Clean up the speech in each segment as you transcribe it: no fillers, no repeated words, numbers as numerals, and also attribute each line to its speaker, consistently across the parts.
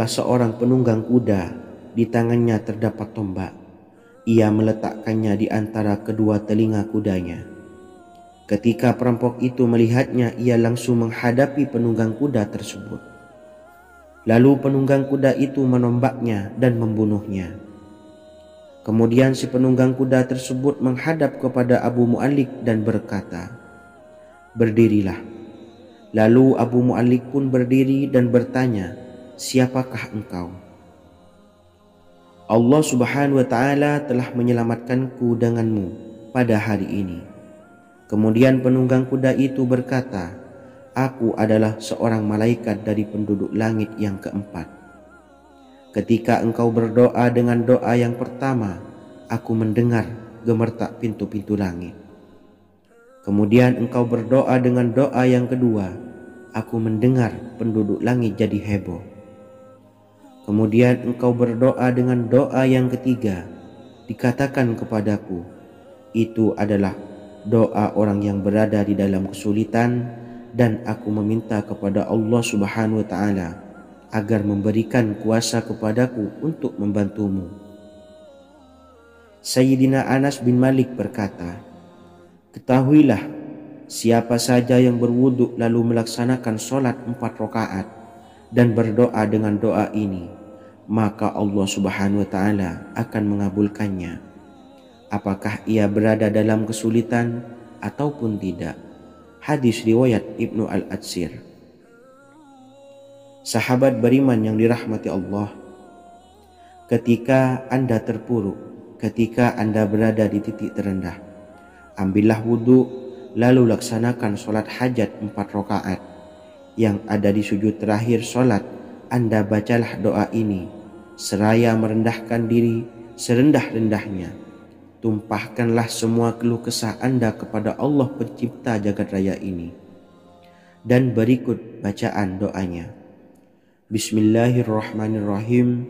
Speaker 1: seorang penunggang kuda, di tangannya terdapat tombak. Ia meletakkannya di antara kedua telinga kudanya. Ketika perampok itu melihatnya, ia langsung menghadapi penunggang kuda tersebut. Lalu penunggang kuda itu menombaknya dan membunuhnya. Kemudian si penunggang kuda tersebut menghadap kepada Abu Mu'allik dan berkata, "Berdirilah." Lalu Abu Mu'allik pun berdiri dan bertanya, "Siapakah engkau?" "Allah Subhanahu wa ta'ala telah menyelamatkanku denganmu pada hari ini." Kemudian penunggang kuda itu berkata, "Aku adalah seorang malaikat dari penduduk langit yang keempat. Ketika engkau berdoa dengan doa yang pertama, aku mendengar gemertak pintu-pintu langit. Kemudian engkau berdoa dengan doa yang kedua, aku mendengar penduduk langit jadi heboh. Kemudian engkau berdoa dengan doa yang ketiga, dikatakan kepadaku, itu adalah doa orang yang berada di dalam kesulitan, dan aku meminta kepada Allah Subhanahu wa ta'ala agar memberikan kuasa kepadaku untuk membantumu." Sayyidina Anas bin Malik berkata, "Ketahuilah, siapa saja yang berwudu lalu melaksanakan sholat 4 rakaat dan berdoa dengan doa ini, maka Allah Subhanahu wa ta'ala akan mengabulkannya, apakah ia berada dalam kesulitan ataupun tidak." Hadis riwayat Ibnu Al-Atsir. Sahabat beriman yang dirahmati Allah, ketika Anda terpuruk, ketika Anda berada di titik terendah, ambillah wudhu, lalu laksanakan sholat hajat 4 rakaat. Yang ada di sujud terakhir sholat, Anda bacalah doa ini, seraya merendahkan diri serendah-rendahnya. Tumpahkanlah semua keluh kesah Anda kepada Allah pencipta jagat raya ini. Dan berikut bacaan doanya. Bismillahirrahmanirrahim.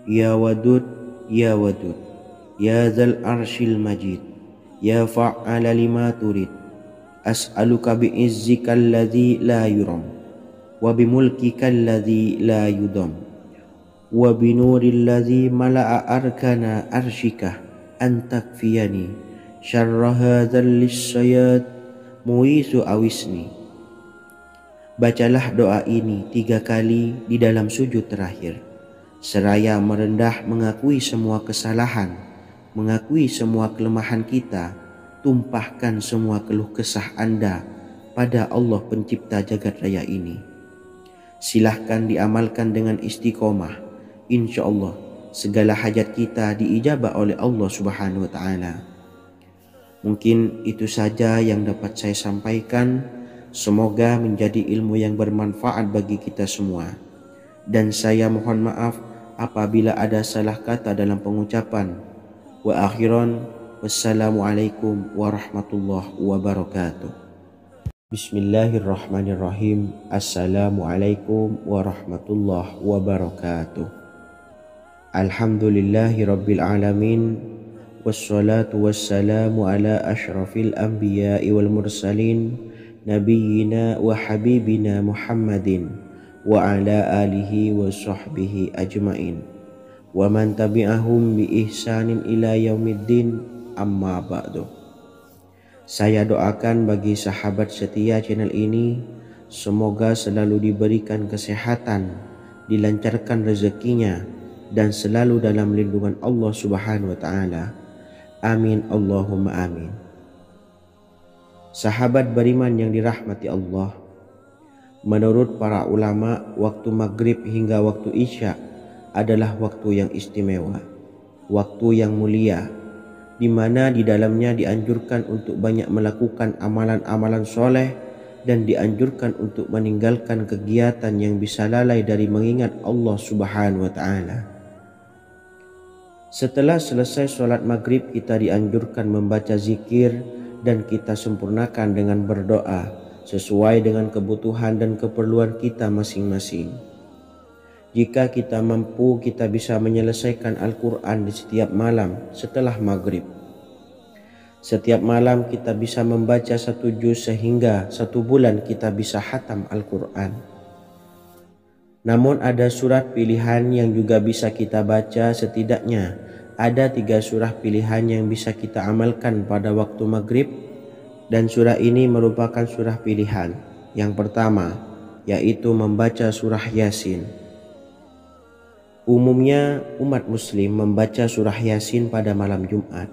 Speaker 1: Ya Wadud, Ya Wadud, Ya Dzal Arsyil Majid, Ya Fa'ala lima turid, as'aluka bi'izzika alladzi la yuram, wa bimulkika alladzi la yudam, wa binuril ladzi mala'a arkana arsyika, an takfiyani syarra hadzal lisyayat muisu awisni. Bacalah doa ini 3 kali di dalam sujud terakhir, seraya merendah mengakui semua kesalahan, mengakui semua kelemahan kita. Tumpahkan semua keluh kesah Anda pada Allah pencipta jagat raya ini. Silahkan diamalkan dengan istiqomah. Insya Allah segala hajat kita diijabah oleh Allah Subhanahu wa ta'ala. Mungkin itu saja yang dapat saya sampaikan. Semoga menjadi ilmu yang bermanfaat bagi kita semua. Dan saya mohon maaf apabila ada salah kata dalam pengucapan. Wa akhiran, wassalamualaikum warahmatullahi wabarakatuh. Bismillahirrahmanirrahim. Assalamualaikum warahmatullahi wabarakatuh. Alhamdulillahi rabbil alamin, wassalatu wassalamu ala ashrafil anbiya'i wal mursalin, Nabiyyina wa habibina Muhammadin wa ala alihi wa sahbihi ajmain, wa man tabi'ahum bi ihsanin ila yaumiddin, amma ba'du. Saya doakan bagi sahabat setia channel ini, semoga selalu diberikan kesehatan, dilancarkan rezekinya, dan selalu dalam lindungan Allah Subhanahu wa ta'ala. Amin Allahumma amin. Sahabat beriman yang dirahmati Allah, menurut para ulama, waktu maghrib hingga waktu isya adalah waktu yang istimewa, waktu yang mulia, di mana di dalamnya dianjurkan untuk banyak melakukan amalan-amalan soleh dan dianjurkan untuk meninggalkan kegiatan yang bisa lalai dari mengingat Allah Subhanahu wa ta'ala. Setelah selesai sholat maghrib, kita dianjurkan membaca zikir dan kita sempurnakan dengan berdoa sesuai dengan kebutuhan dan keperluan kita masing-masing. Jika kita mampu, kita bisa menyelesaikan Al-Quran di setiap malam setelah maghrib. Setiap malam kita bisa membaca 1 juz sehingga 1 bulan kita bisa khatam Al-Quran. Namun ada surat pilihan yang juga bisa kita baca. Setidaknya ada 3 surah pilihan yang bisa kita amalkan pada waktu maghrib, dan surah ini merupakan surah pilihan. Yang pertama yaitu membaca surah Yasin. Umumnya umat muslim membaca surah Yasin pada malam Jumat.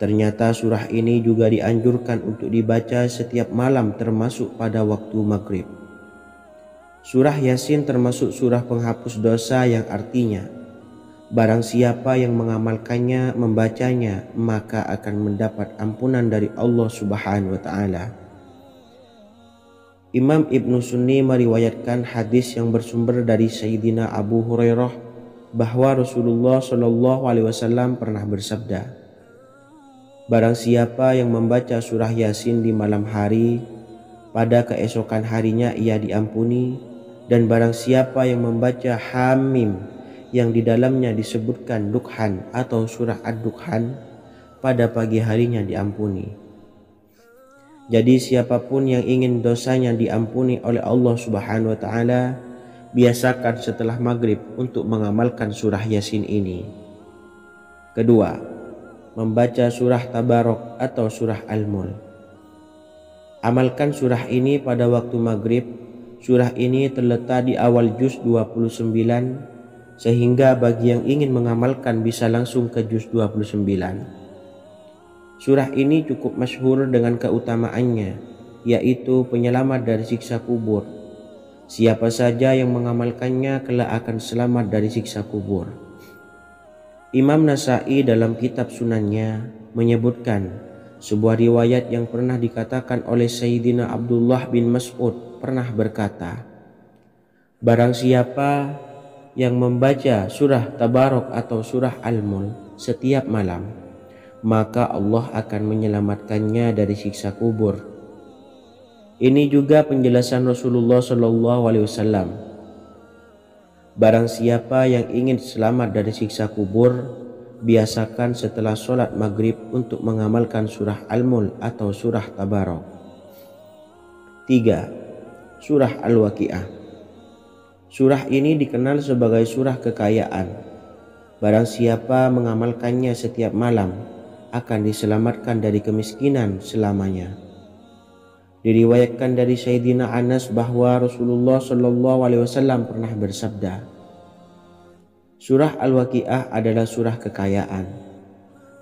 Speaker 1: Ternyata surah ini juga dianjurkan untuk dibaca setiap malam termasuk pada waktu maghrib. Surah Yasin termasuk surah penghapus dosa yang artinya barang siapa yang mengamalkannya, membacanya, maka akan mendapat ampunan dari Allah Subhanahu wa taala. Imam Ibnu Sunni meriwayatkan hadis yang bersumber dari Sayyidina Abu Hurairah bahwa Rasulullah Shallallahu alaihi wasallam pernah bersabda, barang siapa yang membaca surah Yasin di malam hari, pada keesokan harinya ia diampuni, dan barang siapa yang membaca Hamim yang di dalamnya disebutkan Dukhan atau surah Ad-Dukhan, pada pagi harinya diampuni. Jadi siapapun yang ingin dosanya diampuni oleh Allah Subhanahu wa taala, biasakan setelah maghrib untuk mengamalkan surah Yasin ini. Kedua, membaca surah Tabarok atau surah Al-Mulk. Amalkan surah ini pada waktu maghrib. Surah ini terletak di awal juz 29, sehingga bagi yang ingin mengamalkan bisa langsung ke juz 29. Surah ini cukup masyhur dengan keutamaannya, yaitu penyelamat dari siksa kubur. Siapa saja yang mengamalkannya kelak akan selamat dari siksa kubur. Imam Nasa'i dalam kitab Sunannya menyebutkan sebuah riwayat yang pernah dikatakan oleh Sayyidina Abdullah bin Mas'ud pernah berkata, barang siapa yang membaca surah Tabarok atau surah Al-Mulk setiap malam, maka Allah akan menyelamatkannya dari siksa kubur. Ini juga penjelasan Rasulullah Shallallahu alaihi wasallam. Barang siapa yang ingin selamat dari siksa kubur, biasakan setelah sholat maghrib untuk mengamalkan surah Al-Mulk atau surah Tabarok. 3. Surah Al-Waqiah. Surah ini dikenal sebagai surah kekayaan. Barang siapa mengamalkannya setiap malam, akan diselamatkan dari kemiskinan selamanya. Diriwayatkan dari Sayyidina Anas bahwa Rasulullah Shallallahu alaihi wasallam pernah bersabda, surah Al-Waqiah adalah surah kekayaan.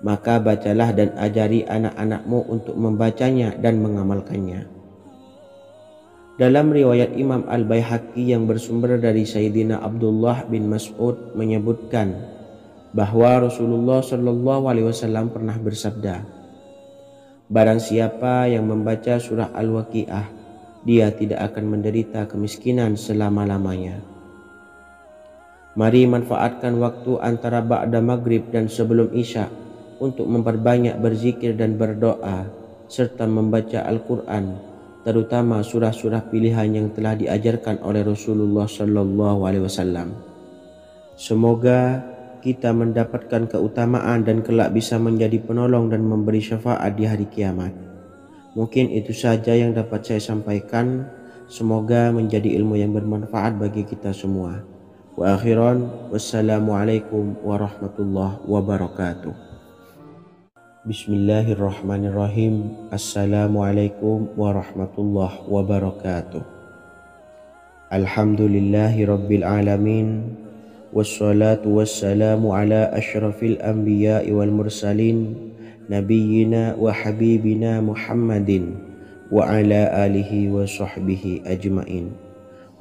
Speaker 1: Maka bacalah dan ajari anak-anakmu untuk membacanya dan mengamalkannya. Dalam riwayat Imam Al-Baihaqi yang bersumber dari Sayyidina Abdullah bin Mas'ud menyebutkan bahwa Rasulullah Shallallahu alaihi wasallam pernah bersabda, barang siapa yang membaca surah Al-Waqiah, dia tidak akan menderita kemiskinan selama-lamanya. Mari manfaatkan waktu antara ba'da maghrib dan sebelum isya untuk memperbanyak berzikir dan berdoa serta membaca Al-Quran, terutama surah-surah pilihan yang telah diajarkan oleh Rasulullah Shallallahu alaihi wasallam. Semoga kita mendapatkan keutamaan dan kelak bisa menjadi penolong dan memberi syafaat di hari kiamat. Mungkin itu saja yang dapat saya sampaikan. Semoga menjadi ilmu yang bermanfaat bagi kita semua. Wa akhiran, wassalamualaikum warahmatullahi wabarakatuh. Bismillahirrahmanirrahim. Assalamualaikum warahmatullahi wabarakatuh. Alhamdulillahi rabbil alamin. Wassalatu wassalamu ala asyrafil anbiya'i wal mursalin nabiyyina wa habibina Muhammadin wa ala alihi wa sahbihi ajmain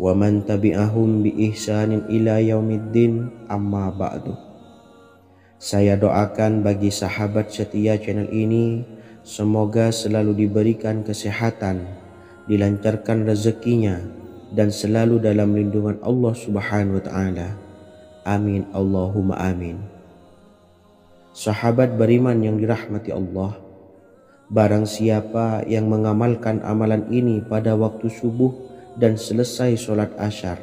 Speaker 1: wa man tabi'ahum bi ihsanin ila yaumiddin, amma ba'du. Saya doakan bagi sahabat setia channel ini, semoga selalu diberikan kesehatan, dilancarkan rezekinya, dan selalu dalam lindungan Allah Subhanahu wa taala. Amin Allahumma amin. Sahabat beriman yang dirahmati Allah, barang siapa yang mengamalkan amalan ini pada waktu subuh dan selesai sholat asyar,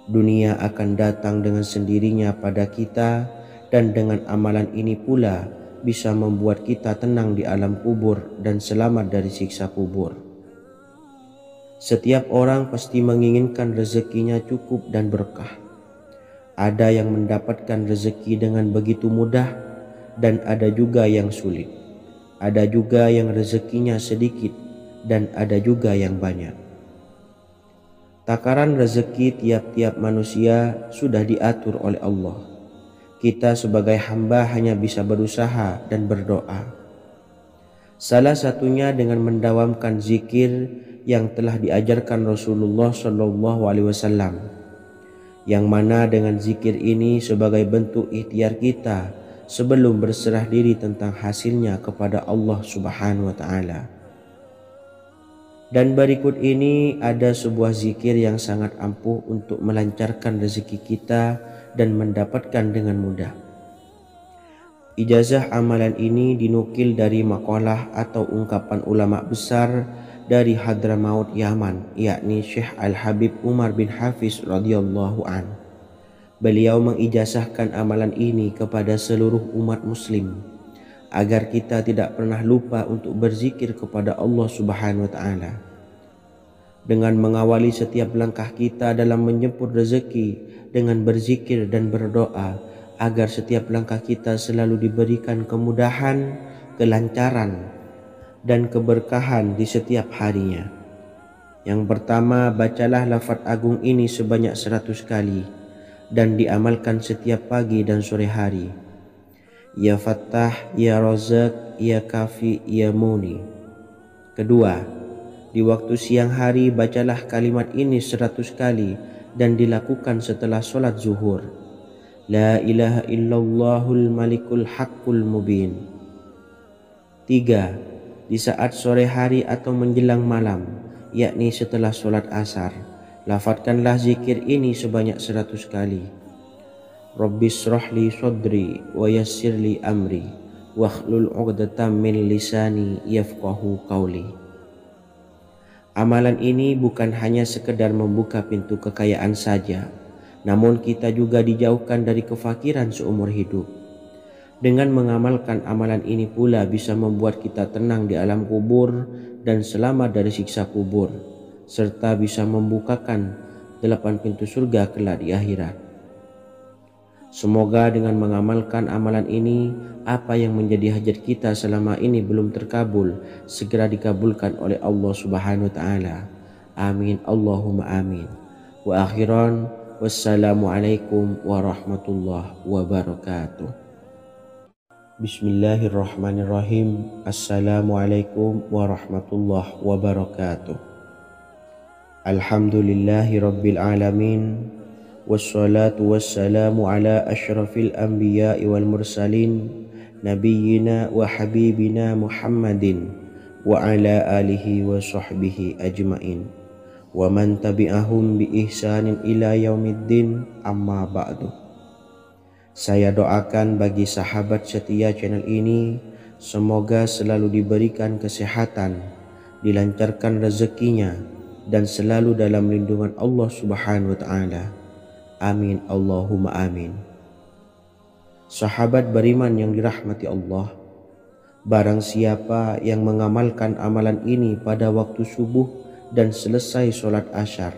Speaker 1: dunia akan datang dengan sendirinya pada kita, dan dengan amalan ini pula bisa membuat kita tenang di alam kubur dan selamat dari siksa kubur. Setiap orang pasti menginginkan rezekinya cukup dan berkah. Ada yang mendapatkan rezeki dengan begitu mudah dan ada juga yang sulit. Ada juga yang rezekinya sedikit dan ada juga yang banyak. Takaran rezeki tiap-tiap manusia sudah diatur oleh Allah. Kita sebagai hamba hanya bisa berusaha dan berdoa. Salah satunya dengan mendawamkan zikir yang telah diajarkan Rasulullah SAW, yang mana dengan zikir ini sebagai bentuk ikhtiar kita sebelum berserah diri tentang hasilnya kepada Allah Subhanahu wa Ta'ala. Dan berikut ini ada sebuah zikir yang sangat ampuh untuk melancarkan rezeki kita dan mendapatkan dengan mudah. Ijazah amalan ini dinukil dari makalah atau ungkapan ulama besar dari Hadramaut Yaman, yakni Syekh Al-Habib Umar bin Hafiz radhiyallahu an. Beliau mengijazahkan amalan ini kepada seluruh umat muslim agar kita tidak pernah lupa untuk berzikir kepada Allah Subhanahu wa Ta'ala. Dengan mengawali setiap langkah kita dalam menjemput rezeki dengan berzikir dan berdoa agar setiap langkah kita selalu diberikan kemudahan, kelancaran, dan keberkahan di setiap harinya. Yang pertama, bacalah lafaz agung ini sebanyak 100 kali dan diamalkan setiap pagi dan sore hari. Ya Fattah, Ya Razak, Ya Kafi, Ya Muni. Kedua, di waktu siang hari bacalah kalimat ini 100 kali dan dilakukan setelah sholat zuhur. La ilaha illallahul malikul haqqul mubin. 3. Di saat sore hari atau menjelang malam, yakni setelah sholat asar, lafadzkanlah zikir ini sebanyak 100 kali. Rabbis shrahli sodri wa yassirli amri wakhlul 'uqdatam min lisani yafqahu qawli. Amalan ini bukan hanya sekedar membuka pintu kekayaan saja, namun kita juga dijauhkan dari kefakiran seumur hidup. Dengan mengamalkan amalan ini pula bisa membuat kita tenang di alam kubur dan selamat dari siksa kubur, serta bisa membukakan 8 pintu surga kelak di akhirat. Semoga dengan mengamalkan amalan ini, apa yang menjadi hajat kita selama ini belum terkabul, segera dikabulkan oleh Allah Subhanahu wa Ta'ala. Amin Allahumma amin. Wa akhiran, wassalamualaikum warahmatullahi wabarakatuh. Bismillahirrahmanirrahim. Assalamualaikum warahmatullahi wabarakatuh. Alhamdulillahi rabbil alamin. Wassalatu wassalamu ala ashrafil anbiya'i wal mursalin nabiyyina wa habibina Muhammadin wa ala alihi wa sahbihi ajmain wa man tabi'ahum bi ihsanin ila yaumiddin, amma ba'du. Saya doakan bagi sahabat setia channel ini, semoga selalu diberikan kesehatan, dilancarkan rezekinya, dan selalu dalam lindungan Allah Subhanahu wa Ta'ala. Amin Allahumma amin. Sahabat beriman yang dirahmati Allah, barang siapa yang mengamalkan amalan ini pada waktu subuh dan selesai sholat asyar,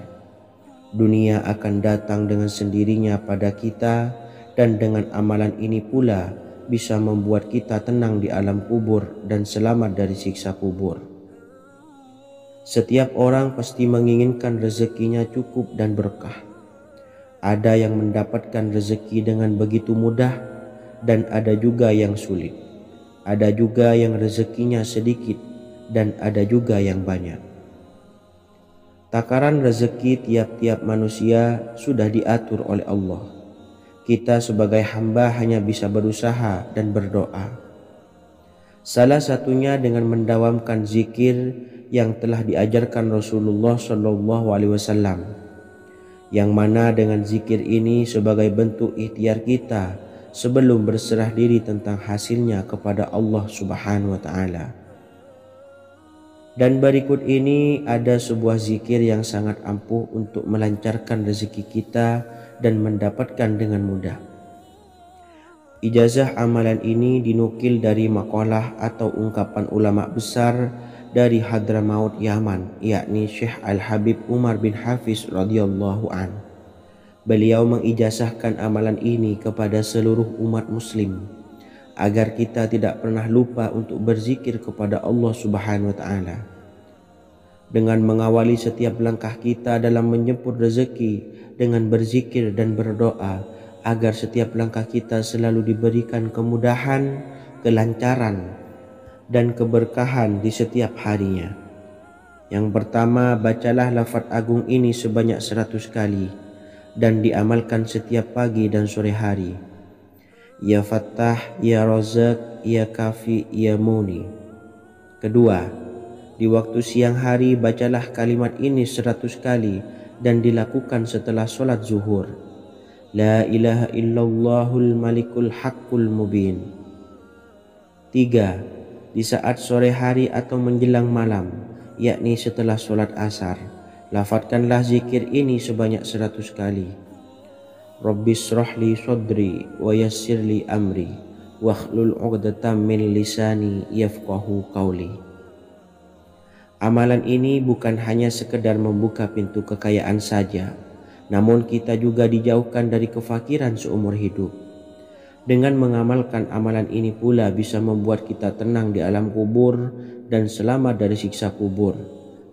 Speaker 1: dunia akan datang dengan sendirinya pada kita, dan dengan amalan ini pula bisa membuat kita tenang di alam kubur dan selamat dari siksa kubur. Setiap orang pasti menginginkan rezekinya cukup dan berkah. Ada yang mendapatkan rezeki dengan begitu mudah dan ada juga yang sulit. Ada juga yang rezekinya sedikit dan ada juga yang banyak. Takaran rezeki tiap-tiap manusia sudah diatur oleh Allah. Kita sebagai hamba hanya bisa berusaha dan berdoa. Salah satunya dengan mendawamkan zikir yang telah diajarkan Rasulullah SAW, yang mana dengan zikir ini sebagai bentuk ikhtiar kita sebelum berserah diri tentang hasilnya kepada Allah Subhanahu wa Ta'ala. Dan berikut ini ada sebuah zikir yang sangat ampuh untuk melancarkan rezeki kita dan mendapatkan dengan mudah. Ijazah amalan ini dinukil dari makalah atau ungkapan ulama besar dari Hadramaut Yaman, yakni Syekh Al-Habib Umar bin Hafiz radhiyallahu an. Beliau mengijazahkan amalan ini kepada seluruh umat muslim agar kita tidak pernah lupa untuk berzikir kepada Allah Subhanahu wa taala. Dengan mengawali setiap langkah kita dalam menjemput rezeki dengan berzikir dan berdoa agar setiap langkah kita selalu diberikan kemudahan, kelancaran, dan keberkahan di setiap harinya. Yang pertama, bacalah lafaz agung ini sebanyak 100 kali dan diamalkan setiap pagi dan sore hari. Ya Fattah, Ya Razak, Ya Kafi, Ya Muni. Kedua, di waktu siang hari bacalah kalimat ini 100 kali dan dilakukan setelah sholat zuhur. La ilaha illallahul malikul haqqul mubin. Tiga, di saat sore hari atau menjelang malam, yakni setelah sholat asar, lafadzkanlah zikir ini sebanyak 100 kali. Rabbishrahli sadri wa yassirli amri wakhlul 'uqdatam min lisani yafqahu qawli. Amalan ini bukan hanya sekedar membuka pintu kekayaan saja, namun kita juga dijauhkan dari kefakiran seumur hidup. Dengan mengamalkan amalan ini pula bisa membuat kita tenang di alam kubur dan selamat dari siksa kubur,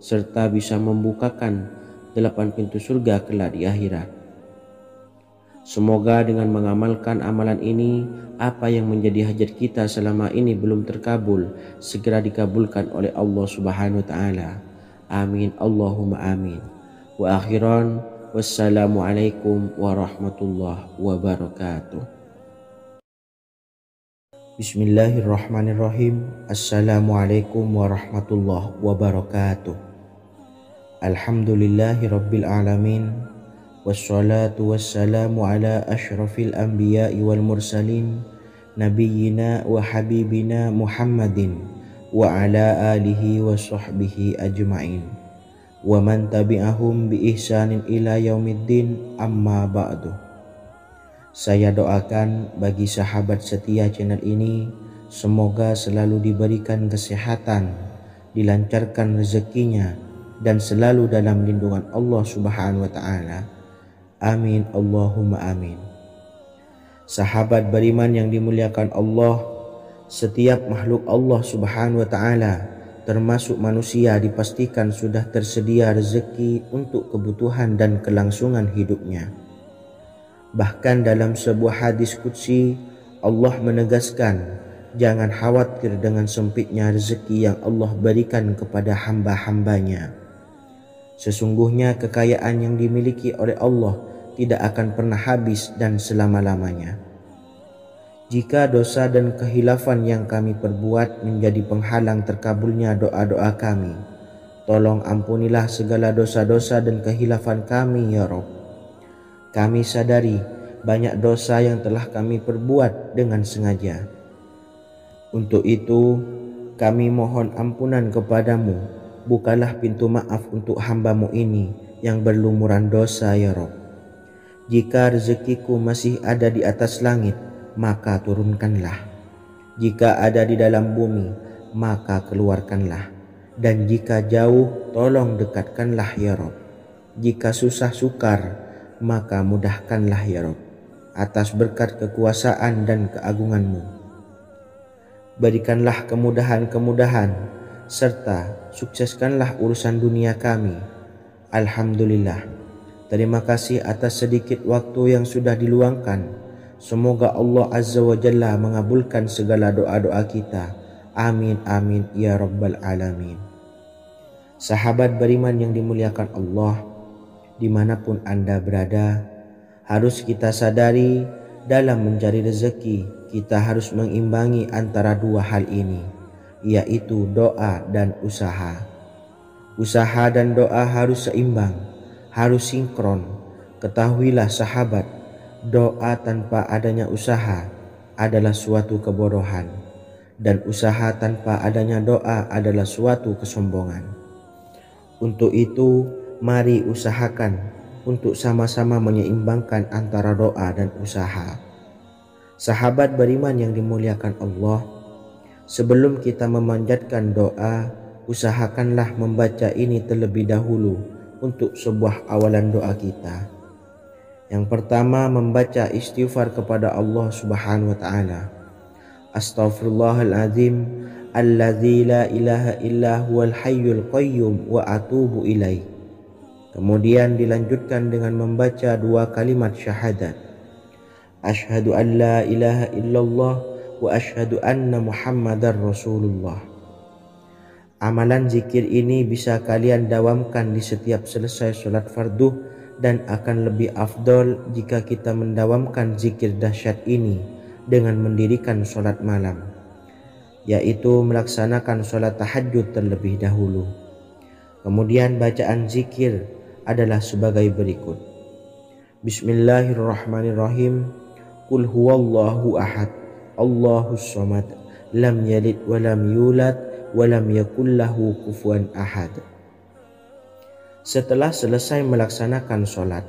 Speaker 1: serta bisa membukakan 8 pintu surga kelak di akhirat. Semoga dengan mengamalkan amalan ini, apa yang menjadi hajat kita selama ini belum terkabul, segera dikabulkan oleh Allah Subhanahu wa taala. Amin Allahumma amin. Wa akhiran, wassalamualaikum warahmatullahi wabarakatuh. Bismillahirrahmanirrahim. Assalamualaikum warahmatullahi wabarakatuh. Alhamdulillahi rabbil alamin. Wassalatu wassalamu ala ashrafil anbiya'i wal mursalin nabiyyina wa habibina Muhammadin wa ala alihi wa sahbihi ajma'in wa man tabi'ahum bi ihsanin ila yaumiddin, amma ba'du. Saya doakan bagi sahabat setia channel ini, semoga selalu diberikan kesehatan, dilancarkan rezekinya, dan selalu dalam lindungan Allah Subhanahu wa taala. Amin Allahumma amin. Sahabat beriman yang dimuliakan Allah, setiap makhluk Allah Subhanahu wa taala termasuk manusia dipastikan sudah tersedia rezeki untuk kebutuhan dan kelangsungan hidupnya. Bahkan dalam sebuah hadis qudsi, Allah menegaskan, jangan khawatir dengan sempitnya rezeki yang Allah berikan kepada hamba-hambanya. Sesungguhnya kekayaan yang dimiliki oleh Allah tidak akan pernah habis dan selama-lamanya. Jika dosa dan kehilafan yang kami perbuat menjadi penghalang terkabulnya doa-doa kami, tolong ampunilah segala dosa-dosa dan kehilafan kami ya Rabb. Kami sadari banyak dosa yang telah kami perbuat dengan sengaja. Untuk itu kami mohon ampunan kepadamu. Bukalah pintu maaf untuk hamba-Mu ini yang berlumuran dosa ya Rabb. Jika rezekiku masih ada di atas langit, maka turunkanlah. Jika ada di dalam bumi, maka keluarkanlah. Dan jika jauh, tolong dekatkanlah ya Rabb. Jika susah sukar, maka mudahkanlah ya Rabb, atas berkat kekuasaan dan keagungan-Mu. Berikanlah kemudahan-kemudahan, serta sukseskanlah urusan dunia kami. Alhamdulillah. Terima kasih atas sedikit waktu yang sudah diluangkan. Semoga Allah Azza wa Jalla mengabulkan segala doa-doa kita. Amin amin ya Rabbal alamin. Sahabat beriman yang dimuliakan Allah, dimanapun Anda berada, harus kita sadari dalam mencari rezeki kita harus mengimbangi antara dua hal ini, yaitu doa dan usaha. Usaha dan doa harus seimbang, harus sinkron. Ketahuilah sahabat, doa tanpa adanya usaha adalah suatu kebodohan, dan usaha tanpa adanya doa adalah suatu kesombongan. Untuk itu, mari usahakan untuk sama-sama menyeimbangkan antara doa dan usaha. Sahabat beriman yang dimuliakan Allah, sebelum kita memanjatkan doa, usahakanlah membaca ini terlebih dahulu untuk sebuah awalan doa kita. Yang pertama, membaca istighfar kepada Allah Subhanahu wa taala. Astaghfirullahalazim alladzi la ilaha illa huwal hayyul qayyum wa atubu ilaih. Kemudian dilanjutkan dengan membaca 2 kalimat syahadat. Asyhadu an la ilaha illallah wa asyhadu anna Muhammadar Rasulullah. Amalan zikir ini bisa kalian dawamkan di setiap selesai sholat fardu dan akan lebih afdol jika kita mendawamkan zikir dahsyat ini dengan mendirikan sholat malam, yaitu melaksanakan sholat tahajud terlebih dahulu. Kemudian bacaan zikir adalah sebagai berikut. Bismillahirrahmanirrahim. Qul huwallahu ahad, Allahus samad, lam yalid wa lam yulad wa lam yakul lahu kufuwan ahad. Setelah selesai melaksanakan sholat,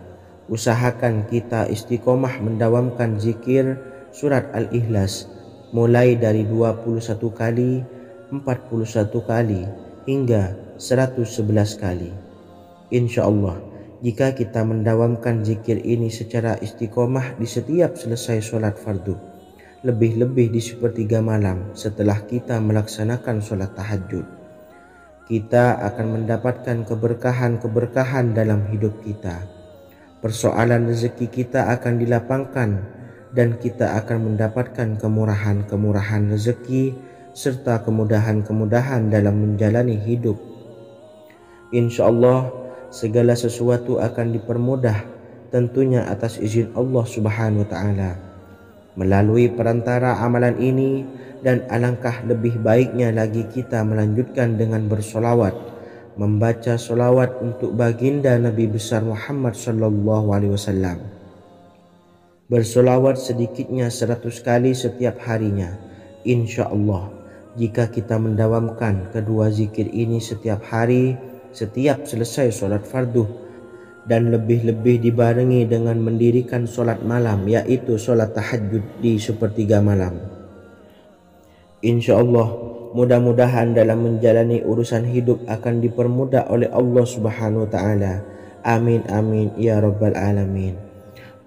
Speaker 1: usahakan kita istiqomah mendawamkan zikir surat Al-Ikhlas mulai dari 21 kali, 41 kali, hingga 111 kali. Insya Allah, jika kita mendawamkan zikir ini secara istiqomah di setiap selesai sholat fardu, lebih-lebih di sepertiga malam setelah kita melaksanakan sholat tahajud, kita akan mendapatkan keberkahan-keberkahan dalam hidup kita. Persoalan rezeki kita akan dilapangkan dan kita akan mendapatkan kemurahan-kemurahan rezeki serta kemudahan-kemudahan dalam menjalani hidup. Insya Allah segala sesuatu akan dipermudah, tentunya atas izin Allah Subhanahu wa taala. Melalui perantara amalan ini, dan alangkah lebih baiknya lagi kita melanjutkan dengan bersolawat, membaca solawat untuk baginda Nabi besar Muhammad sallallahu alaihi wasallam. Bersolawat sedikitnya 100 kali setiap harinya. Insya Allah, jika kita mendawamkan kedua zikir ini setiap hari, setiap selesai sholat fardu, dan lebih-lebih dibarengi dengan mendirikan sholat malam, yaitu sholat tahajud di sepertiga malam, insya Allah mudah-mudahan dalam menjalani urusan hidup akan dipermudah oleh Allah Subhanahu wa ta'ala. Amin amin ya rabbal alamin.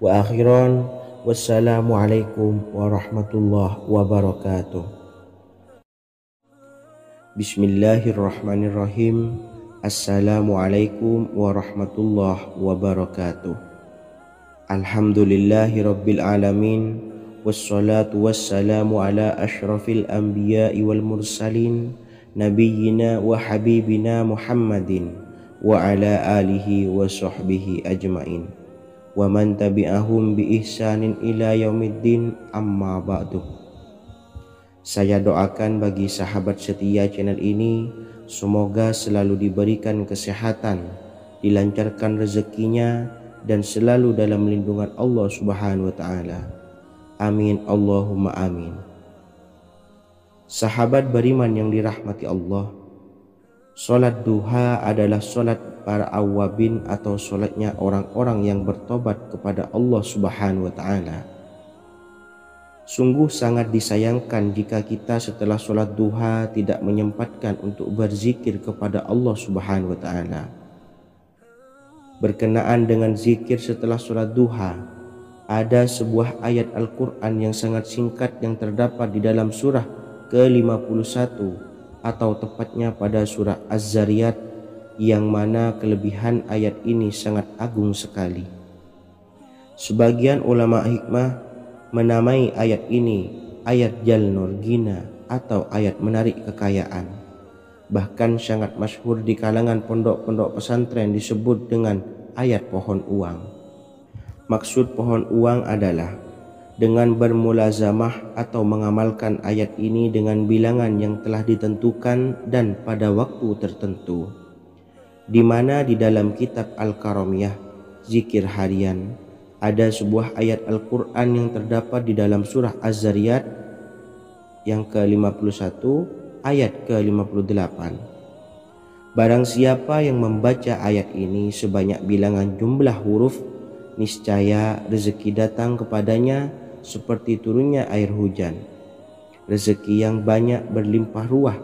Speaker 1: Wa akhiran, wassalamualaikum warahmatullahi wabarakatuh. Bismillahirrahmanirrahim. Assalamualaikum warahmatullahi wabarakatuh. Alhamdulillahi rabbil alamin, wassalatu wassalamu ala ashrafil anbiya'i wal mursalin, nabiyyina wa habibina Muhammadin wa ala alihi wa sahbihi ajmain, wa man tabi'ahum bi ihsanin ila yaumiddin, amma ba'du. Saya doakan bagi sahabat setia channel ini, semoga selalu diberikan kesehatan, dilancarkan rezekinya, dan selalu dalam lindungan Allah Subhanahu wa ta'ala. Amin Allahumma amin. Sahabat beriman yang dirahmati Allah, sholat duha adalah sholat para awabin atau sholatnya orang-orang yang bertobat kepada Allah Subhanahu wa ta'ala. Sungguh sangat disayangkan jika kita setelah sholat duha tidak menyempatkan untuk berzikir kepada Allah Subhanahu wa ta'ala. Berkenaan dengan zikir setelah sholat duha, ada sebuah ayat Al-Quran yang sangat singkat yang terdapat di dalam surah ke-51 atau tepatnya pada surah Az-Zariyat, yang mana kelebihan ayat ini sangat agung sekali. Sebagian ulama hikmah menamai ayat ini ayat Jalnur Gina atau ayat menarik kekayaan. Bahkan sangat masyhur di kalangan pondok-pondok pesantren disebut dengan ayat pohon uang. Maksud pohon uang adalah dengan bermulazamah atau mengamalkan ayat ini dengan bilangan yang telah ditentukan dan pada waktu tertentu, di mana di dalam kitab Al-Karamiyah zikir harian ada sebuah ayat Al-Quran yang terdapat di dalam surah Az-Zariyat yang ke-51 ayat ke-58. Barang siapa yang membaca ayat ini sebanyak bilangan jumlah huruf, niscaya rezeki datang kepadanya seperti turunnya air hujan. Rezeki yang banyak berlimpah ruah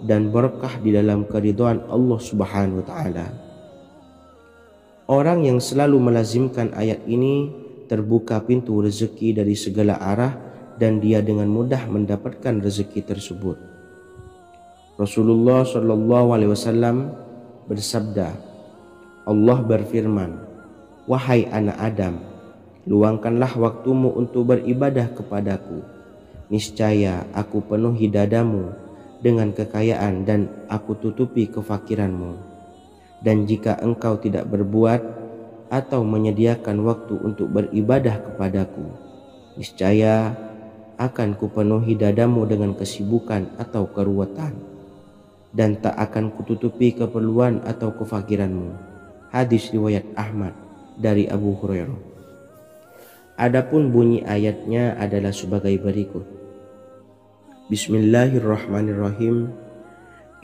Speaker 1: dan berkah di dalam keridhaan Allah Subhanahu wa taala. Orang yang selalu melazimkan ayat ini terbuka pintu rezeki dari segala arah dan dia dengan mudah mendapatkan rezeki tersebut. Rasulullah Shallallahu Alaihi Wasallam bersabda, Allah berfirman, wahai anak Adam, luangkanlah waktumu untuk beribadah kepadaku. Niscaya aku penuhi dadamu dengan kekayaan dan aku tutupi kefakiranmu. Dan jika engkau tidak berbuat atau menyediakan waktu untuk beribadah kepadaku, niscaya akan kupenuhi dadamu dengan kesibukan atau keruwetan, dan tak akan kututupi keperluan atau kefakiranmu. Hadis riwayat Ahmad dari Abu Hurairah. Adapun bunyi ayatnya adalah sebagai berikut. Bismillahirrahmanirrahim.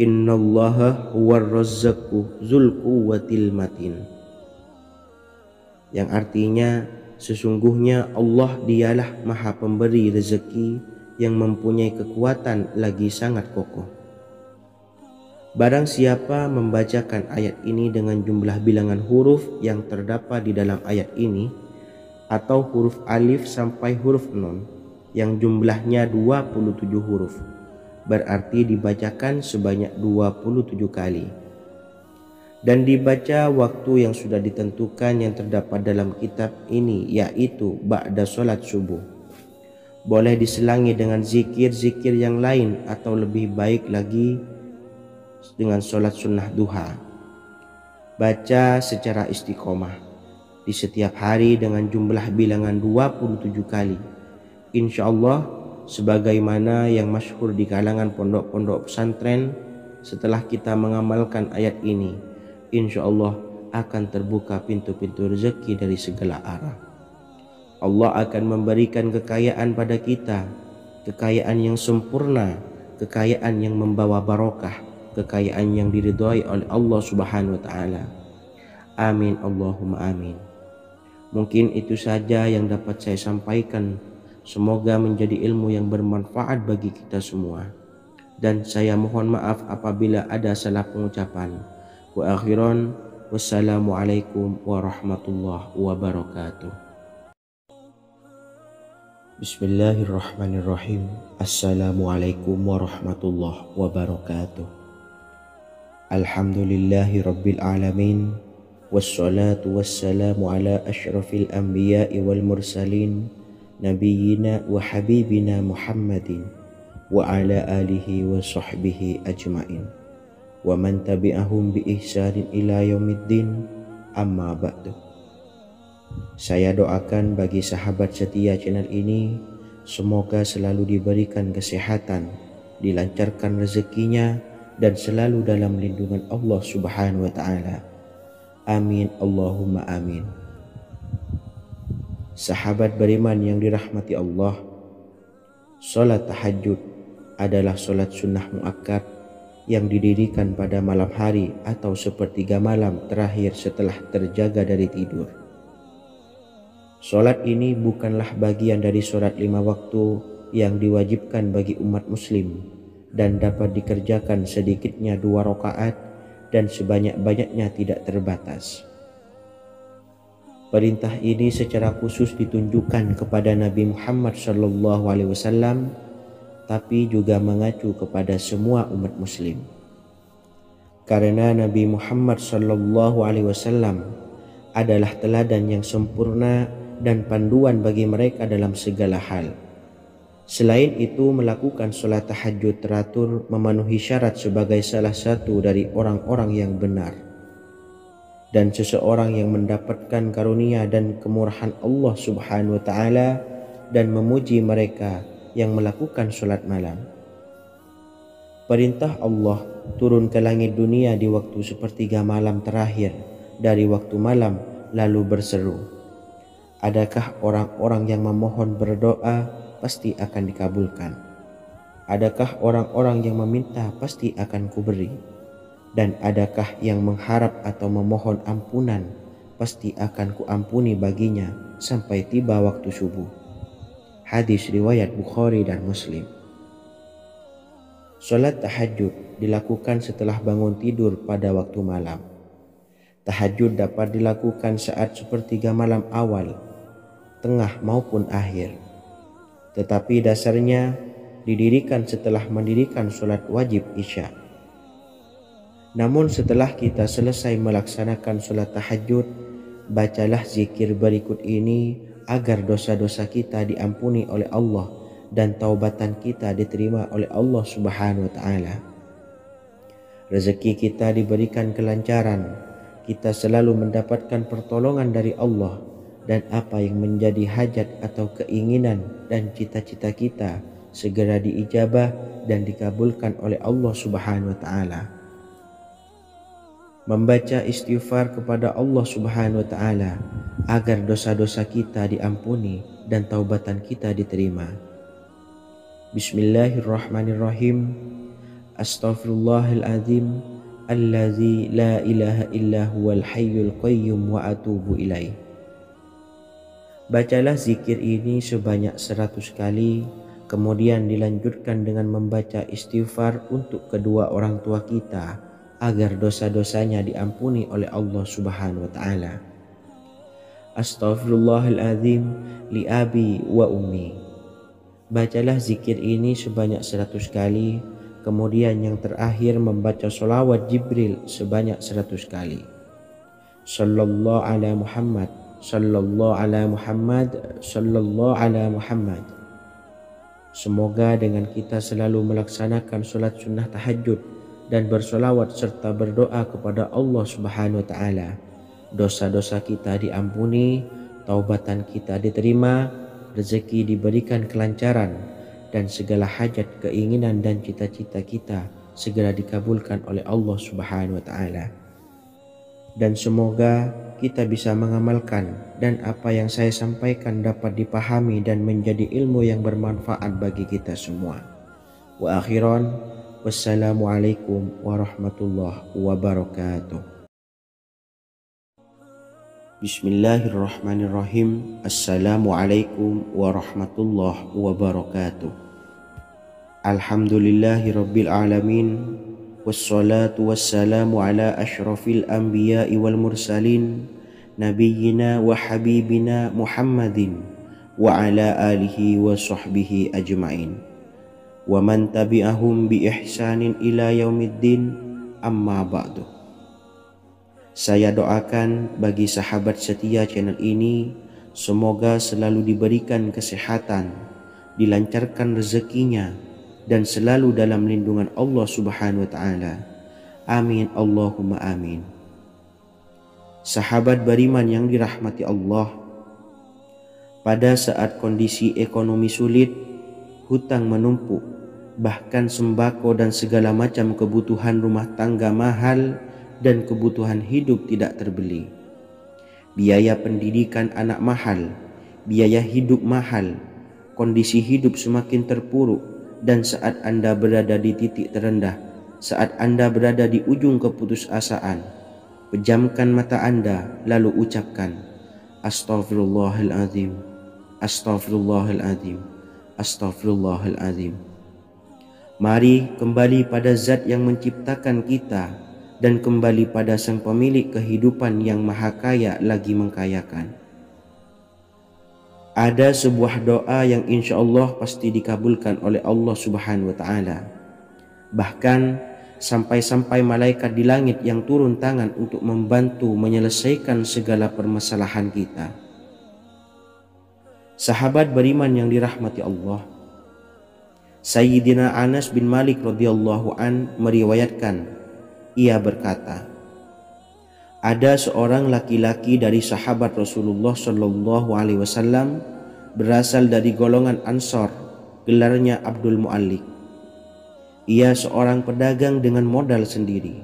Speaker 1: Innallaha huwar razzaqu dzul quwwatil matin. Yang artinya, sesungguhnya Allah dialah maha pemberi rezeki yang mempunyai kekuatan lagi sangat kokoh. Barang siapa membacakan ayat ini dengan jumlah bilangan huruf yang terdapat di dalam ayat ini, atau huruf alif sampai huruf nun yang jumlahnya 27 huruf, berarti dibacakan sebanyak 27 kali. Dan dibaca waktu yang sudah ditentukan yang terdapat dalam kitab ini, yaitu ba'da sholat subuh. Boleh diselangi dengan zikir-zikir yang lain atau lebih baik lagi dengan sholat sunnah duha. Baca secara istiqomah di setiap hari dengan jumlah bilangan 27 kali. Insya Allah, sebagaimana yang masyhur di kalangan pondok-pondok pesantren, setelah kita mengamalkan ayat ini, insya Allah akan terbuka pintu-pintu rezeki dari segala arah. Allah akan memberikan kekayaan pada kita, kekayaan yang sempurna, kekayaan yang membawa barokah, kekayaan yang diridhai oleh Allah Subhanahu wa taala. Amin Allahumma amin. Mungkin itu saja yang dapat saya sampaikan. Semoga menjadi ilmu yang bermanfaat bagi kita semua. Dan saya mohon maaf apabila ada salah pengucapan. Wa akhiran, wassalamualaikum warahmatullahi wabarakatuh. Bismillahirrahmanirrahim. Assalamualaikum warahmatullahi wabarakatuh. Alhamdulillahi rabbil alamin. Wassalatu wassalamu ala ashrafil anbiya'i wal mursalin, nabiyyina wa habibina Muhammadin wa ala alihi wa sahbihi ajma'in wa man tabi'ahum bi ihsanin ila yaumiddin, amma ba'du. Saya doakan bagi sahabat setia channel ini, semoga selalu diberikan kesehatan, dilancarkan rezekinya, dan selalu dalam lindungan Allah Subhanahu wa taala. Amin Allahumma amin. Sahabat beriman yang dirahmati Allah, salat tahajud adalah salat sunnah muakkad yang didirikan pada malam hari atau sepertiga malam terakhir setelah terjaga dari tidur. Salat ini bukanlah bagian dari salat 5 waktu yang diwajibkan bagi umat muslim dan dapat dikerjakan sedikitnya 2 rakaat dan sebanyak-banyaknya tidak terbatas. Perintah ini secara khusus ditunjukkan kepada Nabi Muhammad SAW, tapi juga mengacu kepada semua umat muslim. Karena Nabi Muhammad SAW adalah teladan yang sempurna dan panduan bagi mereka dalam segala hal. Selain itu, melakukan sholat tahajud teratur memenuhi syarat sebagai salah satu dari orang-orang yang benar. Dan seseorang yang mendapatkan karunia dan kemurahan Allah Subhanahu wa taala dan memuji mereka yang melakukan sholat malam. Perintah Allah turun ke langit dunia di waktu sepertiga malam terakhir dari waktu malam lalu berseru, adakah orang-orang yang memohon berdoa pasti akan dikabulkan? Adakah orang-orang yang meminta pasti akan kuberi? Dan adakah yang mengharap atau memohon ampunan pasti akan kuampuni baginya sampai tiba waktu subuh. Hadis riwayat Bukhari dan Muslim. Sholat tahajud dilakukan setelah bangun tidur pada waktu malam. Tahajud dapat dilakukan saat sepertiga malam awal, tengah maupun akhir. Tetapi dasarnya didirikan setelah mendirikan sholat wajib Isya. Namun setelah kita selesai melaksanakan sholat tahajud, bacalah zikir berikut ini agar dosa-dosa kita diampuni oleh Allah dan taubatan kita diterima oleh Allah Subhanahu wa taala. Rezeki kita diberikan kelancaran, kita selalu mendapatkan pertolongan dari Allah, dan apa yang menjadi hajat atau keinginan dan cita-cita kita segera diijabah dan dikabulkan oleh Allah Subhanahu wa taala. Membaca istighfar kepada Allah Subhanahu wa taala agar dosa-dosa kita diampuni dan taubatan kita diterima. Bismillahirrahmanirrahim. Astaghfirullahaladzim allazi la ilaha illa huwal hayyul qayyum wa atubu ilaih. Bacalah zikir ini sebanyak 100 kali, kemudian dilanjutkan dengan membaca istighfar untuk kedua orang tua kita agar dosa-dosanya diampuni oleh Allah Subhanahu wa taala. Astaghfirullahaladzim li abi wa ummi. Bacalah zikir ini sebanyak 100 kali, kemudian yang terakhir membaca sholawat Jibril sebanyak 100 kali. Sallallahu ala Muhammad, sallallahu ala Muhammad, sallallahu ala Muhammad. Semoga dengan kita selalu melaksanakan sholat sunnah tahajud dan bersolawat serta berdoa kepada Allah Subhanahu wa taala, dosa-dosa kita diampuni, taubatan kita diterima, rezeki diberikan kelancaran, dan segala hajat, keinginan dan cita-cita kita segera dikabulkan oleh Allah Subhanahu wa taala. Dan semoga kita bisa mengamalkan dan apa yang saya sampaikan dapat dipahami dan menjadi ilmu yang bermanfaat bagi kita semua. Wa akhiran, wassalamualaikum warahmatullahi wabarakatuh. Bismillahirrahmanirrahim. Assalamualaikum warahmatullahi wabarakatuh. Alhamdulillahi rabbil alamin, wassalatu wassalamu ala ashrafil anbiya'i wal mursalin, nabiyyina wa habibina Muhammadin wa ala alihi wa sahbihi ajma'in, wa man tabi'ahum bi ihsanin ila yaumiddin, amma ba'du. Saya doakan bagi sahabat setia channel ini, semoga selalu diberikan kesehatan, dilancarkan rezekinya, dan selalu dalam lindungan Allah Subhanahu wa taala. Amin Allahumma amin. Sahabat beriman yang dirahmati Allah, pada saat kondisi ekonomi sulit, hutang menumpuk, bahkan sembako dan segala macam kebutuhan rumah tangga mahal dan kebutuhan hidup tidak terbeli. Biaya pendidikan anak mahal, biaya hidup mahal, kondisi hidup semakin terpuruk, dan saat Anda berada di titik terendah, saat Anda berada di ujung keputusasaan, pejamkan mata Anda lalu ucapkan Astaghfirullahaladzim, Astaghfirullahaladzim, Astaghfirullahaladzim. Mari kembali pada Zat yang menciptakan kita dan kembali pada Sang Pemilik kehidupan yang maha kaya lagi mengkayakan. Ada sebuah doa yang insya Allah pasti dikabulkan oleh Allah Subhanahu wa taala. Bahkan sampai-sampai malaikat di langit yang turun tangan untuk membantu menyelesaikan segala permasalahan kita. Sahabat beriman yang dirahmati Allah, Sayyidina Anas bin Malik radhiyallahu an meriwayatkan, ia berkata, ada seorang laki-laki dari sahabat Rasulullah Shallallahu Alaihi Wasallam berasal dari golongan Ansor, gelarnya Abdul Mu'allik. Ia seorang pedagang dengan modal sendiri.